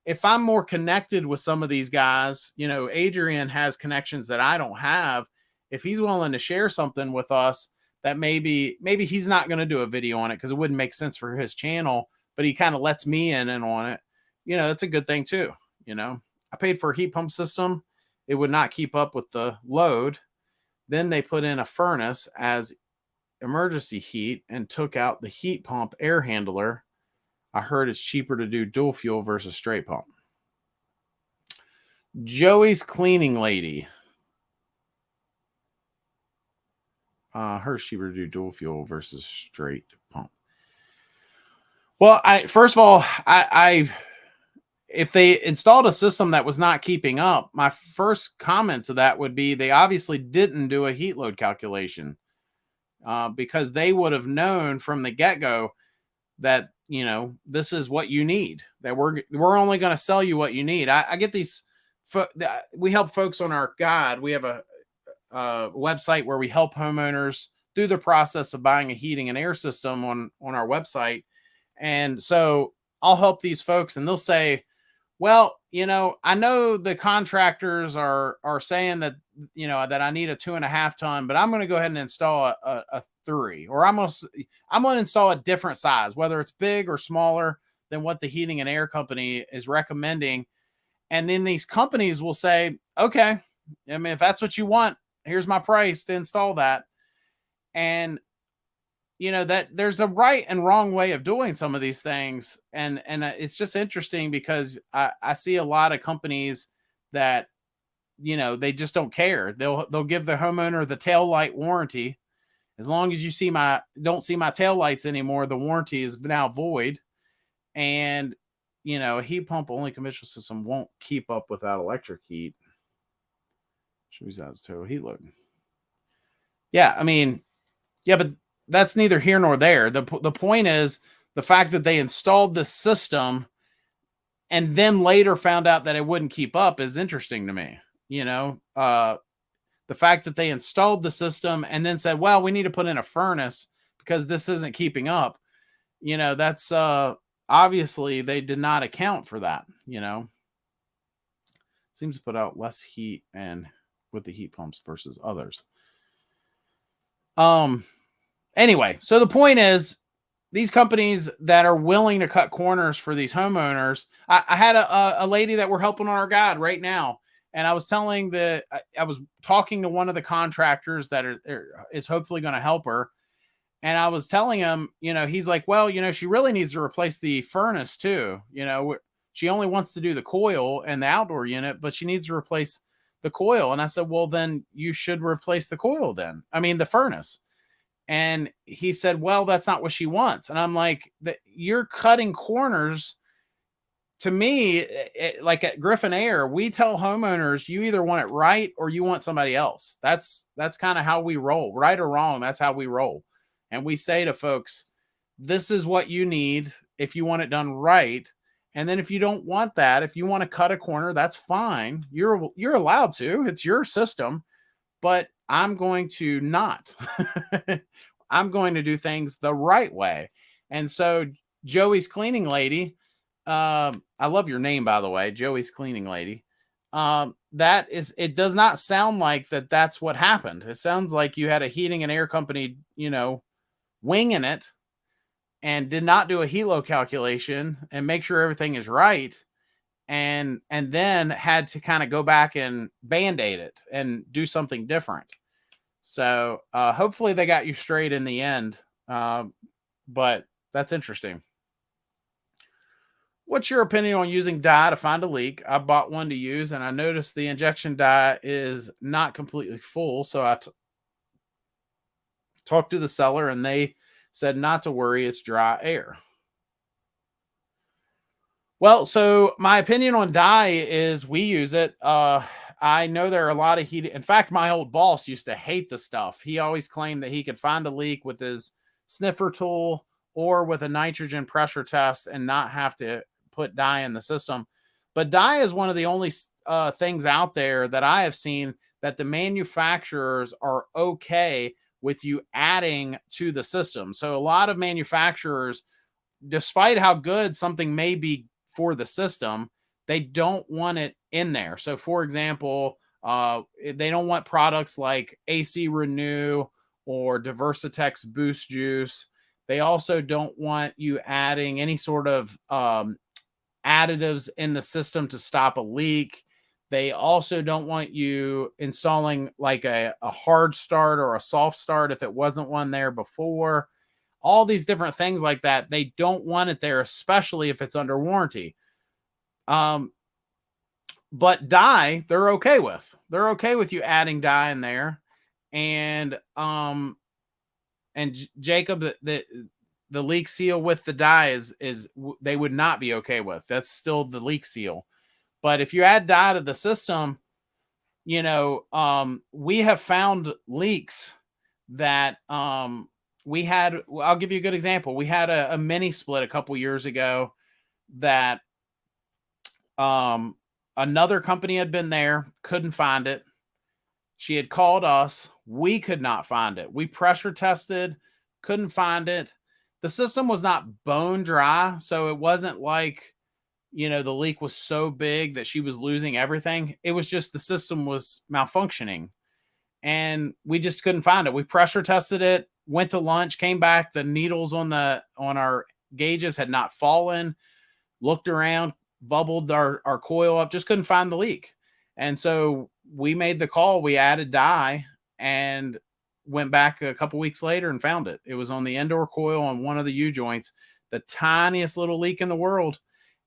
if I'm more connected with some of these guys, Adrian has connections that I don't have. If he's willing to share something with us that maybe he's not going to do a video on it because it wouldn't make sense for his channel, but he kind of lets me in on it, that's a good thing too. I paid for a heat pump system. It would not keep up with the load. Then they put in a furnace as emergency heat and took out the heat pump air handler. I heard it's cheaper to do dual fuel versus straight pump. Joey's cleaning lady. Her cheaper to do dual fuel versus straight pump. Well, first of all, if they installed a system that was not keeping up, my first comment to that would be they obviously didn't do a heat load calculation, because they would have known from the get-go that, this is what you need, that we're only going to sell you what you need. I get these, we help folks on our guide. We have a website where we help homeowners through the process of buying a heating and air system on our website. And so I'll help these folks and they'll say, well, I know the contractors are saying that, that I need a 2.5 ton, but I'm going to go ahead and install a 3, or I'm going to install a different size, whether it's big or smaller than what the heating and air company is recommending. And then these companies will say, okay, if that's what you want, here's my price to install that. And that there's a right and wrong way of doing some of these things. And it's just interesting because I see a lot of companies that, they just don't care. They'll give the homeowner the tail light warranty. As long as you don't see my tail lights anymore, the warranty is now void. And, a heat pump only conventional system won't keep up without electric heat. Shows out total heat load. Yeah. But that's neither here nor there. The point is the fact that they installed this system and then later found out that it wouldn't keep up is interesting to me. The fact that they installed the system and then said, well, we need to put in a furnace because this isn't keeping up. That's obviously they did not account for that. Seems to put out less heat and with the heat pumps versus others. Anyway, so the point is these companies that are willing to cut corners for these homeowners. I had a lady that we're helping on our guide right now. And I was I was talking to one of the contractors that is hopefully going to help her. And I was telling him, he's like, well, she really needs to replace the furnace too. She only wants to do the coil and the outdoor unit, but she needs to replace the coil. And I said, well, then you should replace the coil then. The furnace. And he said, well, that's not what she wants. And I'm like, you're cutting corners. To me, like at Griffin Air, we tell homeowners, you either want it right or you want somebody else. That's kind of how we roll, right or wrong. That's how we roll. And we say to folks, this is what you need if you want it done right. And then if you don't want that, if you want to cut a corner, that's fine. You're allowed to. It's your system. But I'm going to not. I'm going to do things the right way. And so Joey's cleaning lady, I love your name, by the way, Joey's cleaning lady. It does not sound like that's what happened. It sounds like you had a heating and air company, winging it and did not do a heat load calculation and make sure everything is right. And then had to kind of go back and band-aid it and do something different. So hopefully they got you straight in the end. But that's interesting. What's your opinion on using dye to find a leak? I bought one to use and I noticed the injection dye is not completely full. So I talked to the seller and they said not to worry, it's dry air. Well, so my opinion on dye is we use it. I know there are a lot of heat. In fact, my old boss used to hate the stuff. He always claimed that he could find a leak with his sniffer tool or with a nitrogen pressure test and not have to put dye in the system. But dye is one of the only things out there that I have seen that the manufacturers are okay with you adding to the system. So a lot of manufacturers, despite how good something may be for the system, they don't want it in there. So for example, they don't want products like AC Renew or Diversitex Boost Juice. They also don't want you adding any sort of additives in the system to stop a leak. They also don't want you installing like a hard start or a soft start if it wasn't one there before. All these different things like that. They don't want it there, especially if it's under warranty. But dye, they're okay with. They're okay with you adding dye in there. And Jacob, the leak seal with the dye is they would not be okay with. That's still the leak seal. But if you add dye to the system, we have found leaks that we had. I'll give you a good example. We had a mini split a couple years ago that another company had been there, couldn't find it. She had called us. We could not find it. We pressure tested, couldn't find it. The system was not bone dry, so it wasn't like, the leak was so big that she was losing everything. It was just the system was malfunctioning, and we just couldn't find it. We pressure tested it, went to lunch, came back. The needles on our gauges had not fallen. Looked around, bubbled our coil up, just couldn't find the leak. And so we made the call. We added dye and went back a couple weeks later and found it. It was on the indoor coil on one of the U-joints, the tiniest little leak in the world.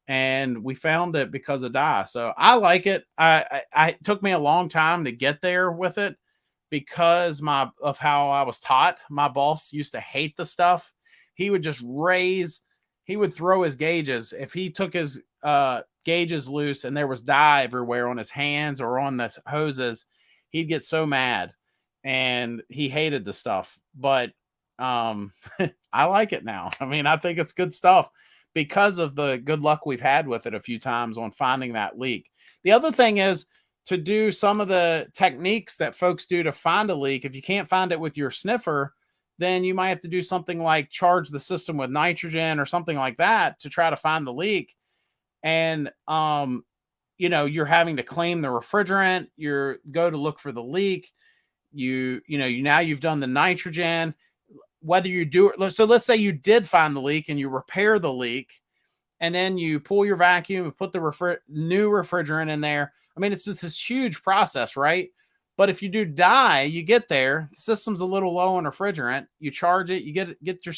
And we found it because of dye. So I like it. It took me a long time to get there with it because of how I was taught. My boss used to hate the stuff. He would just he would throw his gauges. If he took his gauges loose and there was dye everywhere on his hands or on the hoses, he'd get so mad, and he hated the stuff. But I like it now. I mean, I think it's good stuff because of the good luck we've had with it a few times on finding that leak. The other thing is to do some of the techniques that folks do to find a leak. If you can't find it with your sniffer, then you might have to do something like charge the system with nitrogen or something like that to try to find the leak. And, you're having to claim the refrigerant. You go to look for the leak. Now you've done the nitrogen. Whether you do it, so let's say you did find the leak and you repair the leak, and then you pull your vacuum and put the new refrigerant in there. I mean, it's this huge process, right? But if you do dye, you get there, the system's a little low on refrigerant. You charge it, you get your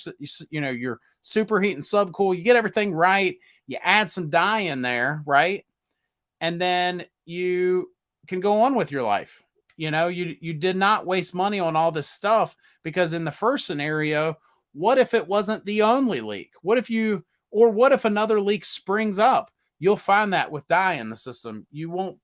superheat and subcool, you get everything right. You add some dye in there, right? And then you can go on with your life. You did not waste money on all this stuff, because in the first scenario, what if it wasn't the only leak? What if another leak springs up? You'll find that with dye in the system. You won't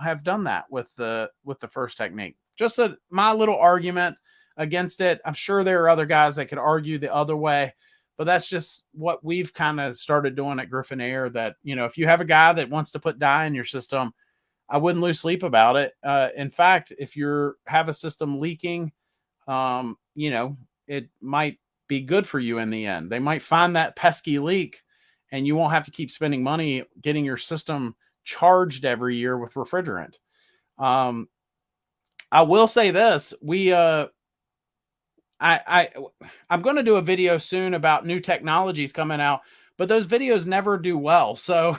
have done that with the first technique. Just my little argument against it. I'm sure there are other guys that could argue the other way, but that's just what we've kind of started doing at Griffin Air. That, if you have a guy that wants to put dye in your system, I wouldn't lose sleep about it. In fact, if you have a system leaking, it might be good for you in the end. They might find that pesky leak, and you won't have to keep spending money getting your system charged every year with refrigerant. I will say this: I'm going to do a video soon about new technologies coming out, but those videos never do well. So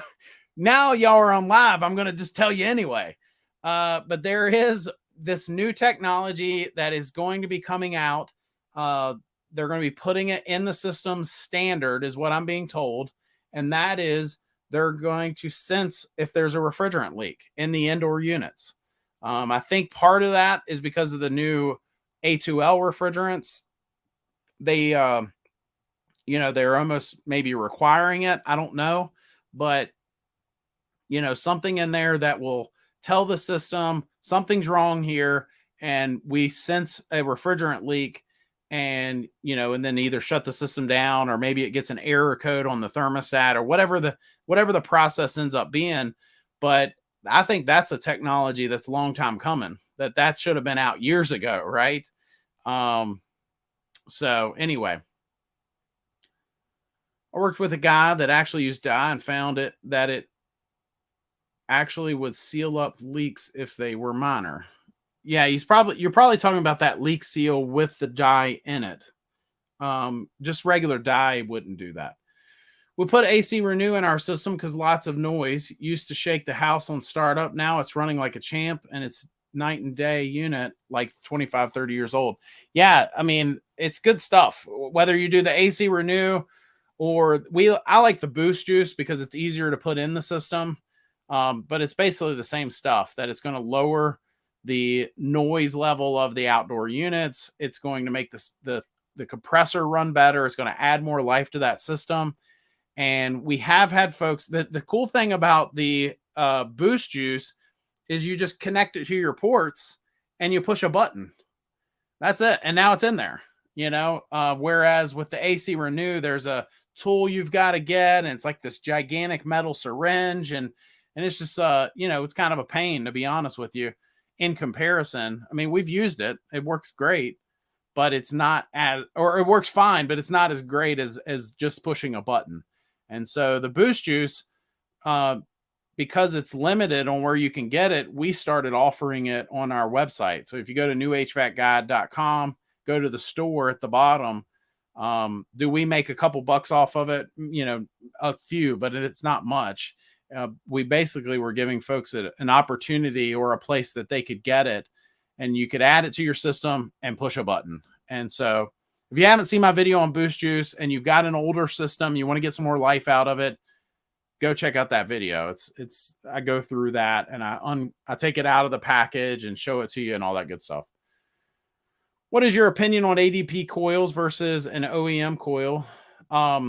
now y'all are on live. I'm going to just tell you anyway. But there is this new technology that is going to be coming out. They're going to be putting it in the system standard, is what I'm being told. And that is, they're going to sense if there's a refrigerant leak in the indoor units. I think part of that is because of the new A2L refrigerants. They're almost maybe requiring it. I don't know, but something in there that will tell the system something's wrong here, and we sense a refrigerant leak, and then either shut the system down, or maybe it gets an error code on the thermostat, or whatever the process ends up being. But I think that's a technology that's a long time coming. That should have been out years ago, right? Um, so anyway, I worked with a guy that actually used dye and found that it actually would seal up leaks if they were minor. Yeah, you're probably talking about that leak seal with the dye in it. Just regular dye wouldn't do that. We put AC Renew in our system because lots of noise used to shake the house on startup. Now it's running like a champ, and it's night and day unit, like 25, 30 years old. Yeah, I mean, it's good stuff. Whether you do the AC Renew or I like the Boost Juice because it's easier to put in the system. But it's basically the same stuff, that it's going to lower the noise level of the outdoor units. It's going to make the compressor run better. It's going to add more life to that system. And we have had folks that the cool thing about the Boost Juice is you just connect it to your ports and you push a button. That's it. And now it's in there, whereas with the AC Renew, there's a tool you've got to get, and it's like this gigantic metal syringe, and it's just it's kind of a pain, to be honest with you, in comparison. I mean, we've used it. It works great, but it's not it works fine, but it's not as great as just pushing a button. And so the Boost Juice, because it's limited on where you can get it, we started offering it on our website. So if you go to newhvacguide.com, go to the store at the bottom. Do we make a couple bucks off of it? A few, but it's not much. We basically were giving folks an opportunity or a place that they could get it, and you could add it to your system and push a button. And so if you haven't seen my video on Boost Juice and you've got an older system, you want to get some more life out of it, go check out that video. I go through that, and I take it out of the package and show it to you and all that good stuff. What is your opinion on ADP coils versus an OEM coil? I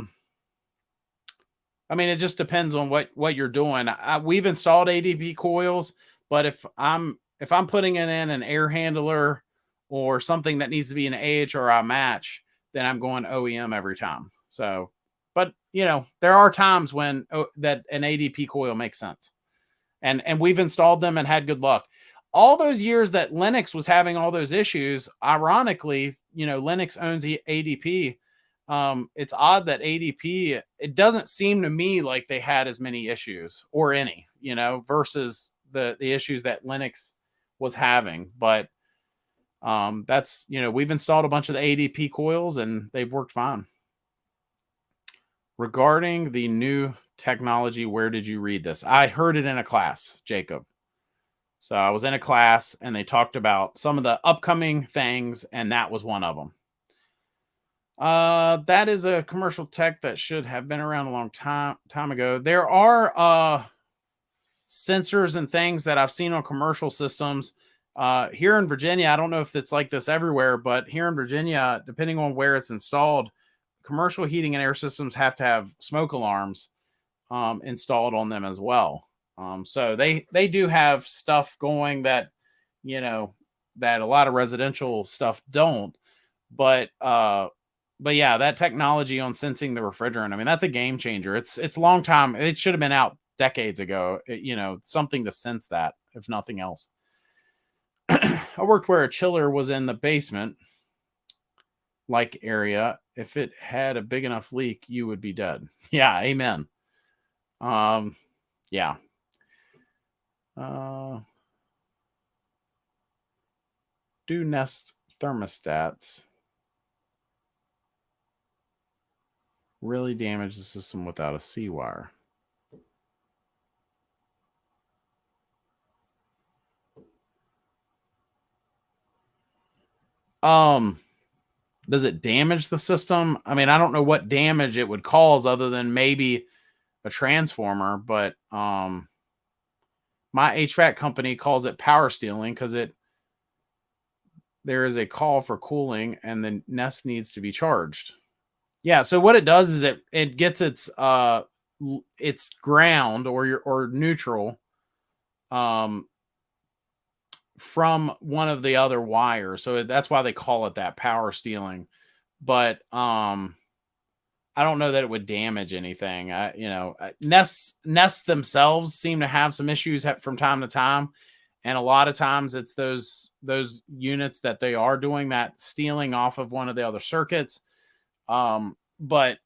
mean, it just depends on what you're doing. We've installed ADP coils, but if I'm putting it in an air handler or something that needs to be an AHRI match, then I'm going OEM every time. So, but there are times when that an ADP coil makes sense, and we've installed them and had good luck. All those years that Lennox was having all those issues, ironically, Lennox owns ADP. It's odd that ADP, it doesn't seem to me like they had as many issues or any, versus the issues that Lennox was having. But that's, we've installed a bunch of the ADP coils and they've worked fine. Regarding the new technology, where did you read this? I heard it in a class, Jacob. So I was in a class and they talked about some of the upcoming things, and that was one of them. That is a commercial tech that should have been around a long time ago. There are sensors and things that I've seen on commercial systems. Here in Virginia, I don't know if it's like this everywhere, but here in Virginia, depending on where it's installed, commercial heating and air systems have to have smoke alarms installed on them as well. So they do have stuff going that, that a lot of residential stuff don't. But yeah, that technology on sensing the refrigerant, I mean, that's a game changer. It's a long time. It should have been out decades ago, something to sense that, if nothing else. I worked where a chiller was in the basement like area. If it had a big enough leak, you would be dead. Yeah. Amen. Yeah. Do Nest thermostats really damage the system without a C-wire? Does it damage the system? I mean, I don't know what damage it would cause other than maybe a transformer, but my HVAC company calls it power stealing because there is a call for cooling and the Nest needs to be charged. Yeah, so what it does is it gets its ground or neutral from one of the other wires. So that's why they call it that, power stealing. But I don't know that it would damage anything. Nests themselves seem to have some issues from time to time, and a lot of times it's those units that they are doing that stealing off of one of the other circuits. But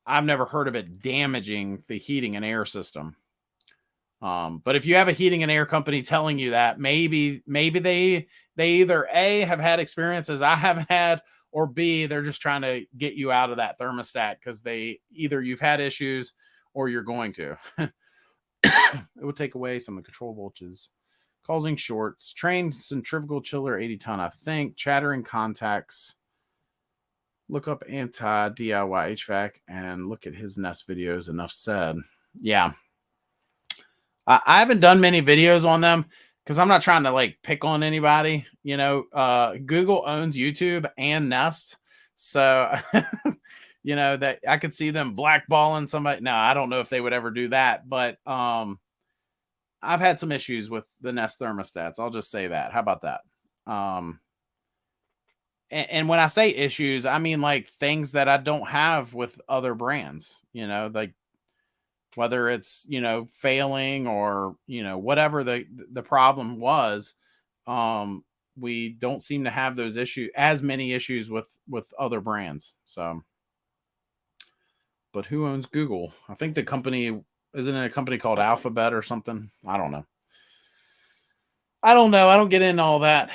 I've never heard of it damaging the heating and air system. But if you have a heating and air company telling you that, maybe they either A, have had experiences I haven't had, or B, they're just trying to get you out of that thermostat because either you've had issues or you're going to. It would take away some of the control voltages, causing shorts. Trained centrifugal chiller 80 ton, I think. Chattering contacts. Look up anti-DIY HVAC and look at his Nest videos. Enough said. Yeah. I haven't done many videos on them because I'm not trying to like pick on anybody. Google owns YouTube and Nest. So, that I could see them blackballing somebody. No, I don't know if they would ever do that. But I've had some issues with the Nest thermostats. I'll just say that. How about that? And when I say issues, I mean like things that I don't have with other brands, like whether it's, failing or, whatever the problem was. We don't seem to have those issues, as many issues with other brands. So, but who owns Google? I think the company, isn't it a company called Alphabet or something? I don't know. I don't get into all that.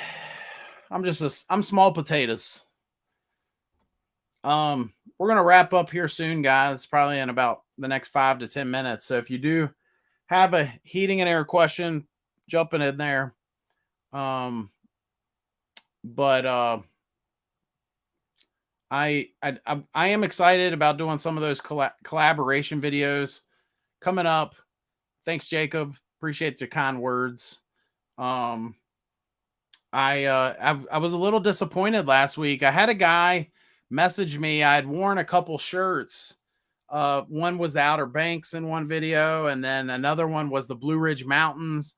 I'm small potatoes. We're going to wrap up here soon, guys, probably in about the next 5 to 10 minutes. So if you do have a heating and air question, jumping in there. I am excited about doing some of those collaboration videos coming up. Thanks, Jacob. Appreciate your kind words. I was a little disappointed last week. I had a guy message me. I had worn a couple shirts. One was the Outer Banks in one video, and then another one was the Blue Ridge Mountains.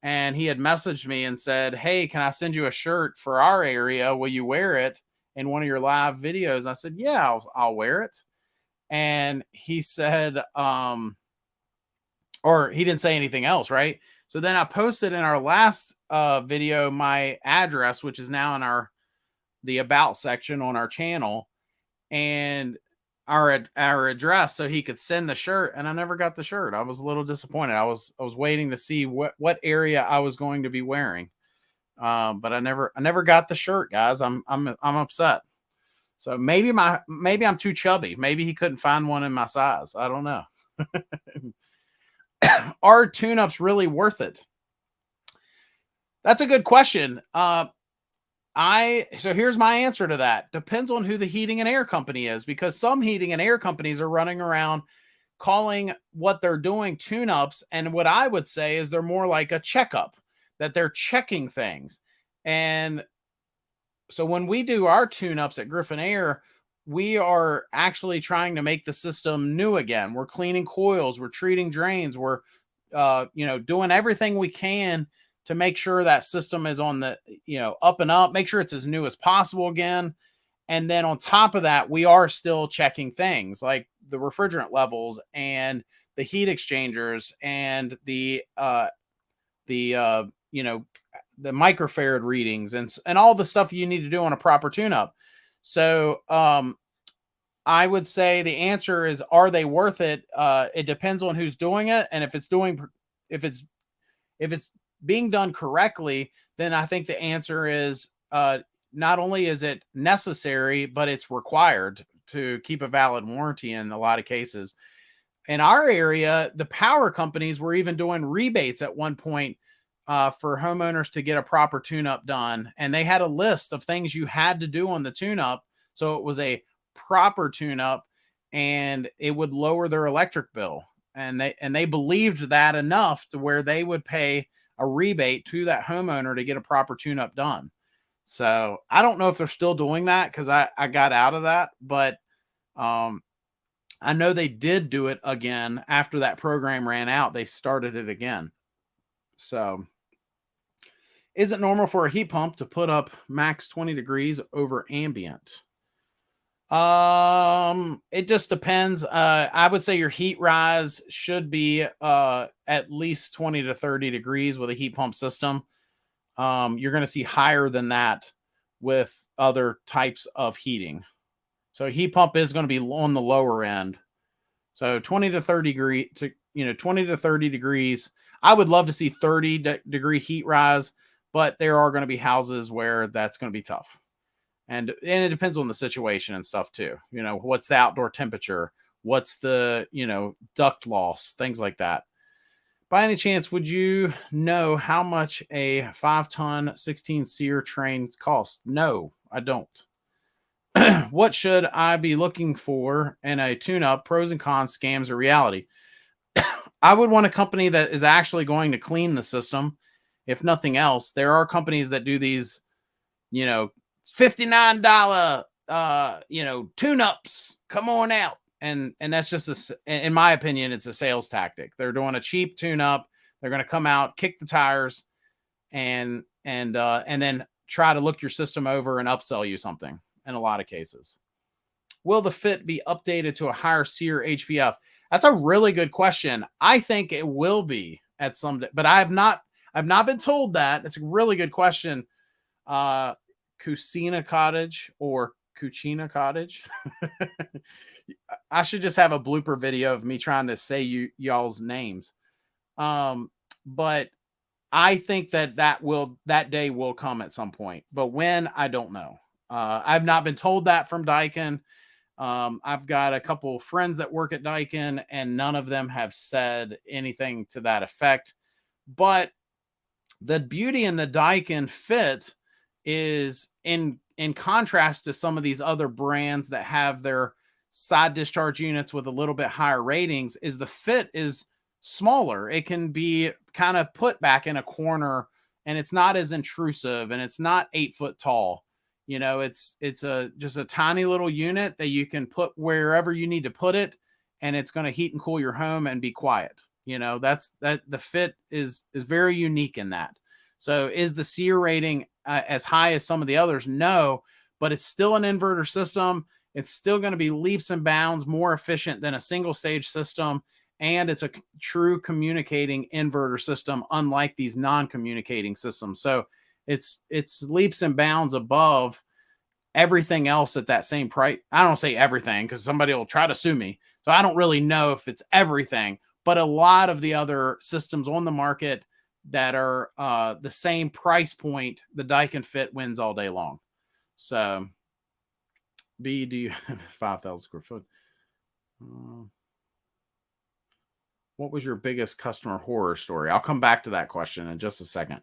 And he had messaged me and said, "Hey, can I send you a shirt for our area? Will you wear it in one of your live videos?" I said, "Yeah, I'll wear it." And he said, or he didn't say anything else, right? So then I posted in our last video my address, which is now in the about section on our channel, and our address, so he could send the shirt, and I never got the shirt. I was a little disappointed. I was waiting to see what area I was going to be wearing, but I never got the shirt, guys. I'm upset. So maybe I'm too chubby. Maybe he couldn't find one in my size. I don't know. Are tune-ups really worth it? That's a good question. So here's my answer to that. Depends on who the heating and air company is, because some heating and air companies are running around calling what they're doing tune-ups, and what I would say is they're more like a checkup, that they're checking things. And so when we do our tune-ups at Griffin Air, we are actually trying to make the system new again. We're cleaning coils, we're treating drains, we're doing everything we can to make sure that system is on the, up and up, make sure it's as new as possible again. And then on top of that, we are still checking things like the refrigerant levels and the heat exchangers and the microfarad readings and all the stuff you need to do on a proper tune-up. So I would say the answer is, are they worth it? It depends on who's doing it. And if it's being done correctly, then I think the answer is not only is it necessary, but it's required to keep a valid warranty in a lot of cases. In our area, the power companies were even doing rebates at one point for homeowners to get a proper tune-up done. And they had a list of things you had to do on the tune-up. So it was a proper tune-up, and it would lower their electric bill. And they believed that enough to where they would pay a rebate to that homeowner to get a proper tune-up done. So I don't know if they're still doing that, because I got out of that, but I know they did do it again after that program ran out. They started it again. So is it normal for a heat pump to put up max 20 degrees over ambient? It just depends. I would say your heat rise should be at least 20 to 30 degrees with a heat pump system. You're going to see higher than that with other types of heating. So heat pump is going to be on the lower end. So 20 to 30 20 to 30 degrees. I would love to see 30-degree heat rise, but there are going to be houses where that's going to be tough. And it depends on the situation and stuff too. What's the outdoor temperature? What's the, duct loss, things like that. By any chance, would you know how much a 5-ton 16 SEER train costs? No, I don't. What should I be looking for in a tune-up? Pros and cons, scams, or reality? I would want a company that is actually going to clean the system. If nothing else, there are companies that do these, $59, tune-ups. Come on out. And that's just in my opinion, it's a sales tactic. They're doing a cheap tune-up. They're going to come out, kick the tires, and then try to look your system over and upsell you something in a lot of cases. Will the fit be updated to a higher SEER HPF? That's a really good question. I think it will be at some, but I've not been told that. It's a really good question. Cucina Cottage or Cucina Cottage. I should just have a blooper video of me trying to say y'all's names. But I think that day will come at some point, but when, I don't know. I've not been told that from Daikin. I've got a couple of friends that work at Daikin, and none of them have said anything to that effect. But the beauty in the Daikin fit is in contrast to some of these other brands that have their side discharge units with a little bit higher ratings, is the fit is smaller. It can be kind of put back in a corner, and it's not as intrusive, and it's not 8 foot tall. It's just a tiny little unit that you can put wherever you need to put it, and it's going to heat and cool your home and be quiet. The fit is very unique in that. So is the SEER rating as high as some of the others? No, but it's still an inverter system. It's still going to be leaps and bounds more efficient than a single stage system. And it's a true communicating inverter system, unlike these non-communicating systems. So it's leaps and bounds above everything else at that same price. I don't say everything because somebody will try to sue me. So I don't really know if it's everything, but a lot of the other systems on the market that are the same price point, the Daikin fit wins all day long. So B, do you have 5,000 square foot? What was your biggest customer horror story? I'll come back to that question in just a second.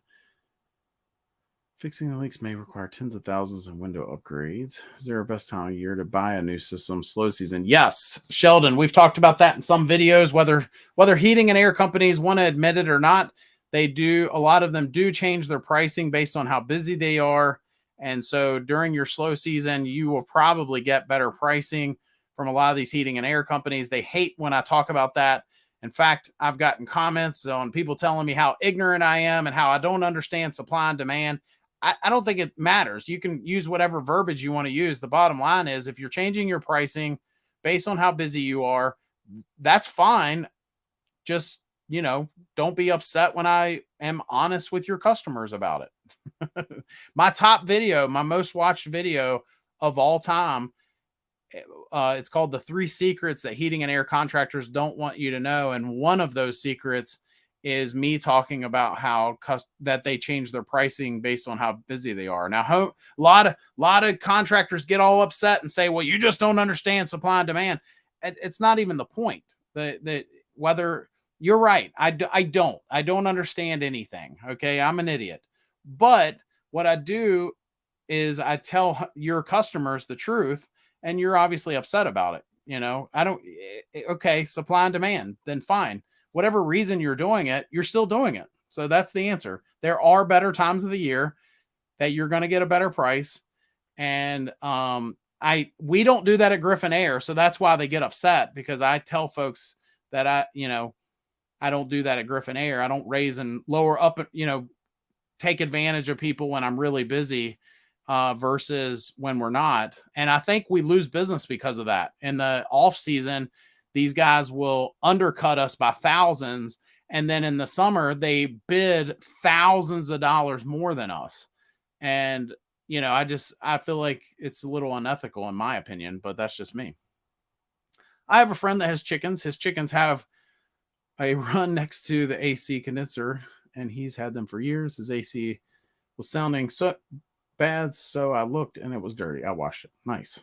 Fixing the leaks may require tens of thousands in window upgrades. Is there a best time of year to buy a new system? Slow season. Yes, Sheldon, we've talked about that in some videos, whether heating and air companies want to admit it or not. A lot of them do change their pricing based on how busy they are. And so during your slow season, you will probably get better pricing from a lot of these heating and air companies. They hate when I talk about that. In fact, I've gotten comments on people telling me how ignorant I am and how I don't understand supply and demand. I don't think it matters. You can use whatever verbiage you want to use. The bottom line is, if you're changing your pricing based on how busy you are, that's fine. Just, don't be upset when I am honest with your customers about it. My top video, my most watched video of all time, it's called The 3 Secrets That Heating and Air Contractors Don't Want You to Know. And one of those secrets is me talking about how that they change their pricing based on how busy they are. Now, a lot of contractors get all upset and say, well, you just don't understand supply and demand. It's not even the point. Whether you're right. I don't understand anything. Okay. I'm an idiot. But what I do is I tell your customers the truth, and you're obviously upset about it. Okay, supply and demand, then fine. Whatever reason you're doing it, you're still doing it. So that's the answer. There are better times of the year that you're going to get a better price. And we don't do that at Griffin Air. So that's why they get upset, because I tell folks that I don't do that at Griffin Air. I don't raise and lower up, take advantage of people when I'm really busy. versus when we're not. And I think we lose business because of that. In the off season, these guys will undercut us by thousands. And then in the summer, they bid thousands of dollars more than us. And, I feel like it's a little unethical in my opinion, but that's just me. I have a friend that has chickens. His chickens have a run next to the AC condenser, and he's had them for years. His AC was sounding so bad, so I looked and it was dirty. I washed it. Nice.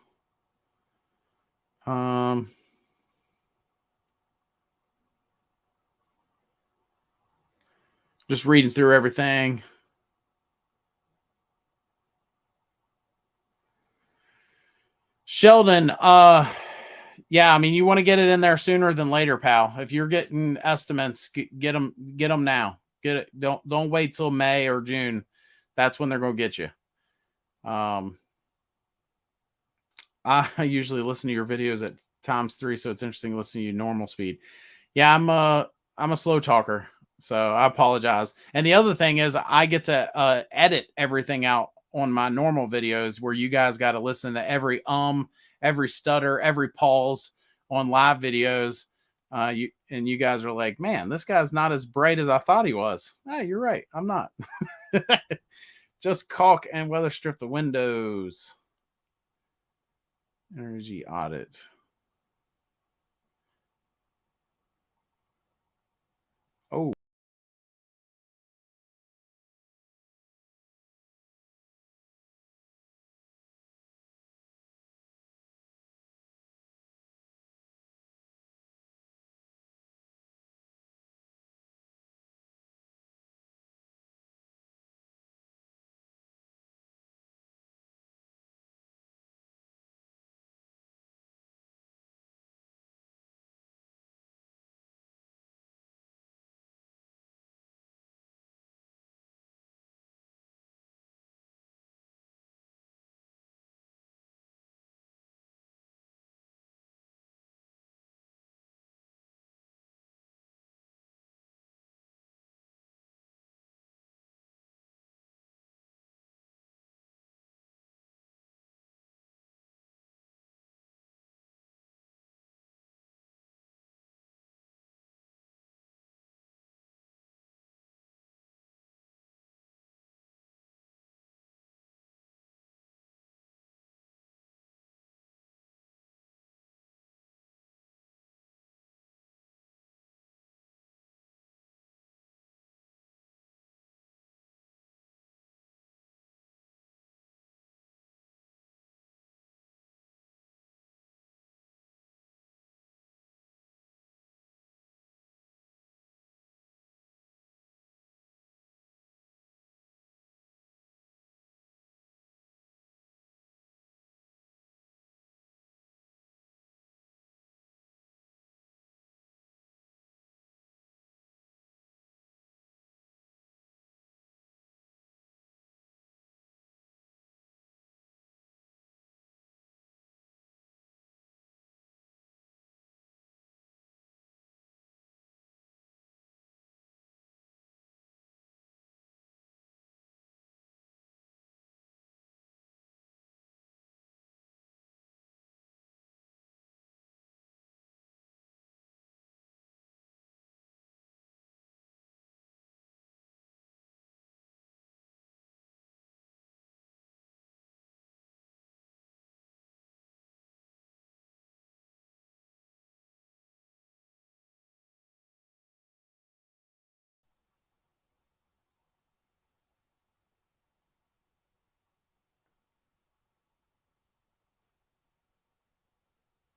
Just reading through everything. Sheldon, yeah, I mean, you want to get it in there sooner than later, pal. If you're getting estimates, get them now. Get it. Don't wait till May or June. That's when they're going to get you. I usually listen to your videos at ×3, so it's interesting listening to you normal speed. Yeah, I'm a slow talker, so I apologize. And the other thing is I get to edit everything out on my normal videos, where you guys got to listen to every stutter, every pause on live videos. You guys are like, man, this guy's not as bright as I thought he was. Hey, you're right. I'm not. Just caulk and weather strip the windows. Energy audit. Oh.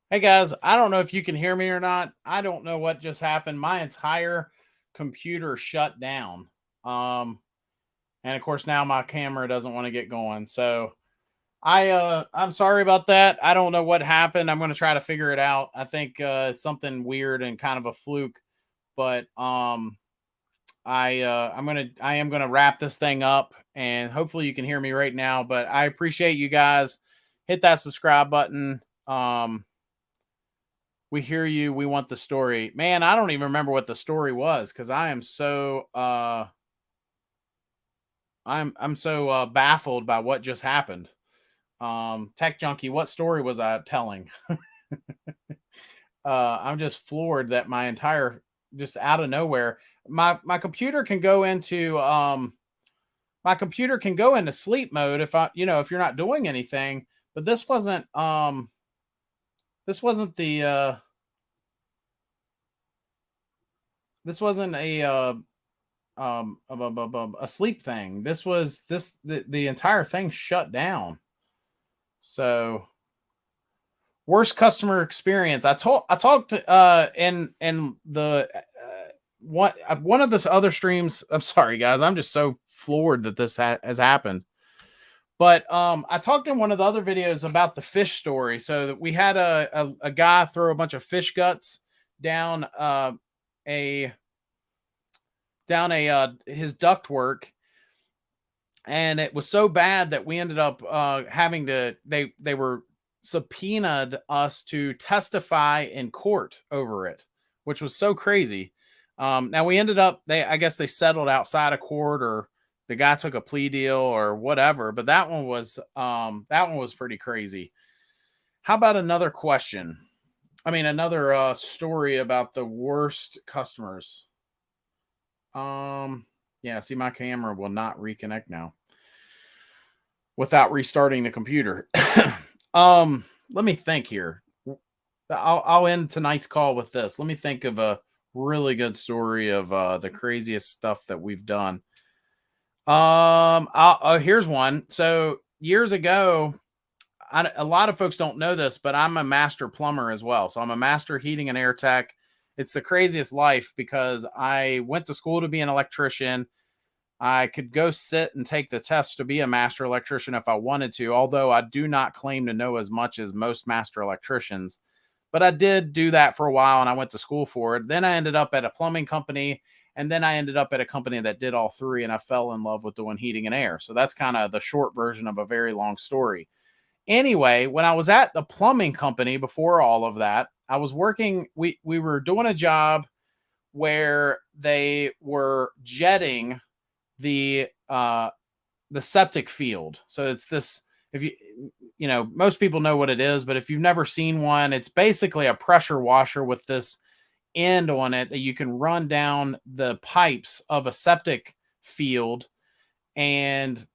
Hey guys, I don't know if you can hear me or not. I don't know what just happened. My entire computer shut down. And of course now my camera doesn't want to get going. So I'm sorry about that. I don't know what happened. I'm going to try to figure it out. I think it's something weird and kind of a fluke, but I am going to wrap this thing up, and hopefully you can hear me right now, but I appreciate you guys. Hit that subscribe button. We hear you. We want the story. Man, I don't even remember what the story was, because I am so I'm so baffled by what just happened. Tech Junkie, what story was I telling? I'm just floored that my entire just out of nowhere, my computer can go into sleep mode if if you're not doing anything. But this wasn't the this wasn't a sleep thing. The entire thing shut down. So worst customer experience. I talked in the one of the other streams. I'm sorry guys, I'm just so floored that this has happened. But I talked in one of the other videos about the fish story. So that we had a guy throw a bunch of fish guts down his ductwork, and it was so bad that we ended up having to they were subpoenaed us to testify in court over it, which was so crazy. Now we ended up I guess they settled outside of court, or the guy took a plea deal or whatever, but that one was pretty crazy. How about another question? I mean, another story about the worst customers. Yeah, see, my camera will not reconnect now without restarting the computer. Let me think here. I'll end tonight's call with this. Let me think of a really good story of the craziest stuff that we've done. Here's one. So years ago, a lot of folks don't know this, but I'm a master plumber as well. So I'm a master heating and air tech. It's the craziest life because I went to school to be an electrician. I could go sit and take the test to be a master electrician if I wanted to, although I do not claim to know as much as most master electricians. But I did do that for a while, and I went to school for it. Then I ended up at a plumbing company, and then I ended up at a company that did all three, and I fell in love with doing heating and air. So that's kind of the short version of a very long story. Anyway, when I was at the plumbing company before all of that, I was working, we were doing a job where they were jetting the septic field. So it's this, if most people know what it is, but if you've never seen one, it's basically a pressure washer with this end on it that you can run down the pipes of a septic field, and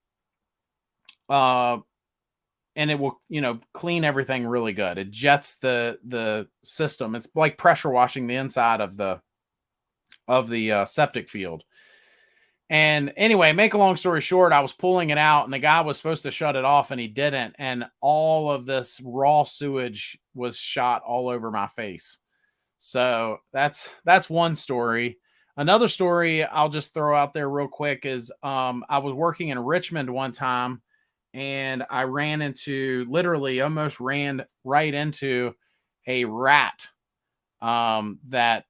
it will, clean everything really good. It jets the system. It's like pressure washing the inside of the septic field. And anyway, make a long story short, I was pulling it out, and the guy was supposed to shut it off, and he didn't. And all of this raw sewage was shot all over my face. So that's one story. Another story I'll just throw out there real quick is I was working in Richmond one time, and I almost ran right into a rat that,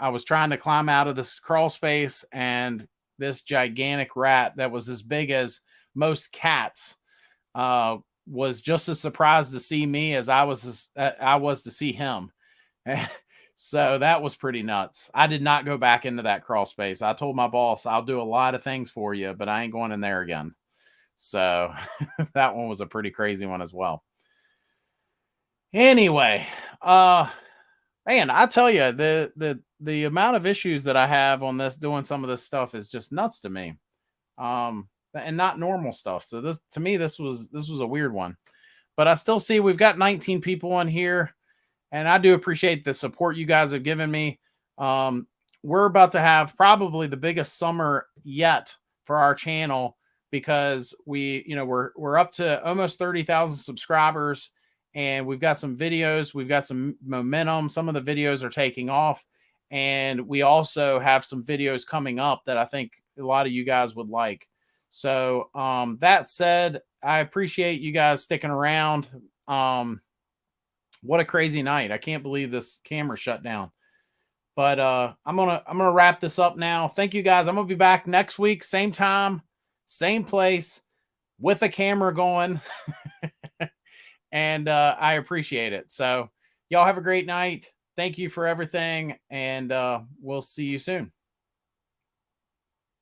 I was trying to climb out of this crawl space, and this gigantic rat that was as big as most cats was just as surprised to see me as I was to see him. So that was pretty nuts. I did not go back into that crawl space. I told my boss, I'll do a lot of things for you, but I ain't going in there again. So that one was a pretty crazy one as well. Anyway, man, I tell you, the amount of issues that I have on this, doing some of this stuff, is just nuts to me. And not normal stuff. So this was a weird one, but I still see we've got 19 people on here, and I do appreciate the support you guys have given me. We're about to have probably the biggest summer yet for our channel, because we're up to almost 30,000 subscribers, and we've got some videos, we've got some momentum. Some of the videos are taking off, and we also have some videos coming up that I think a lot of you guys would like. So that said, I appreciate you guys sticking around. What a crazy night. I can't believe this camera shut down. But I'm gonna wrap this up now. Thank you guys. I'm gonna be back next week, same time, same place, with a camera going. And I appreciate it. So y'all have a great night. Thank you for everything, and we'll see you soon.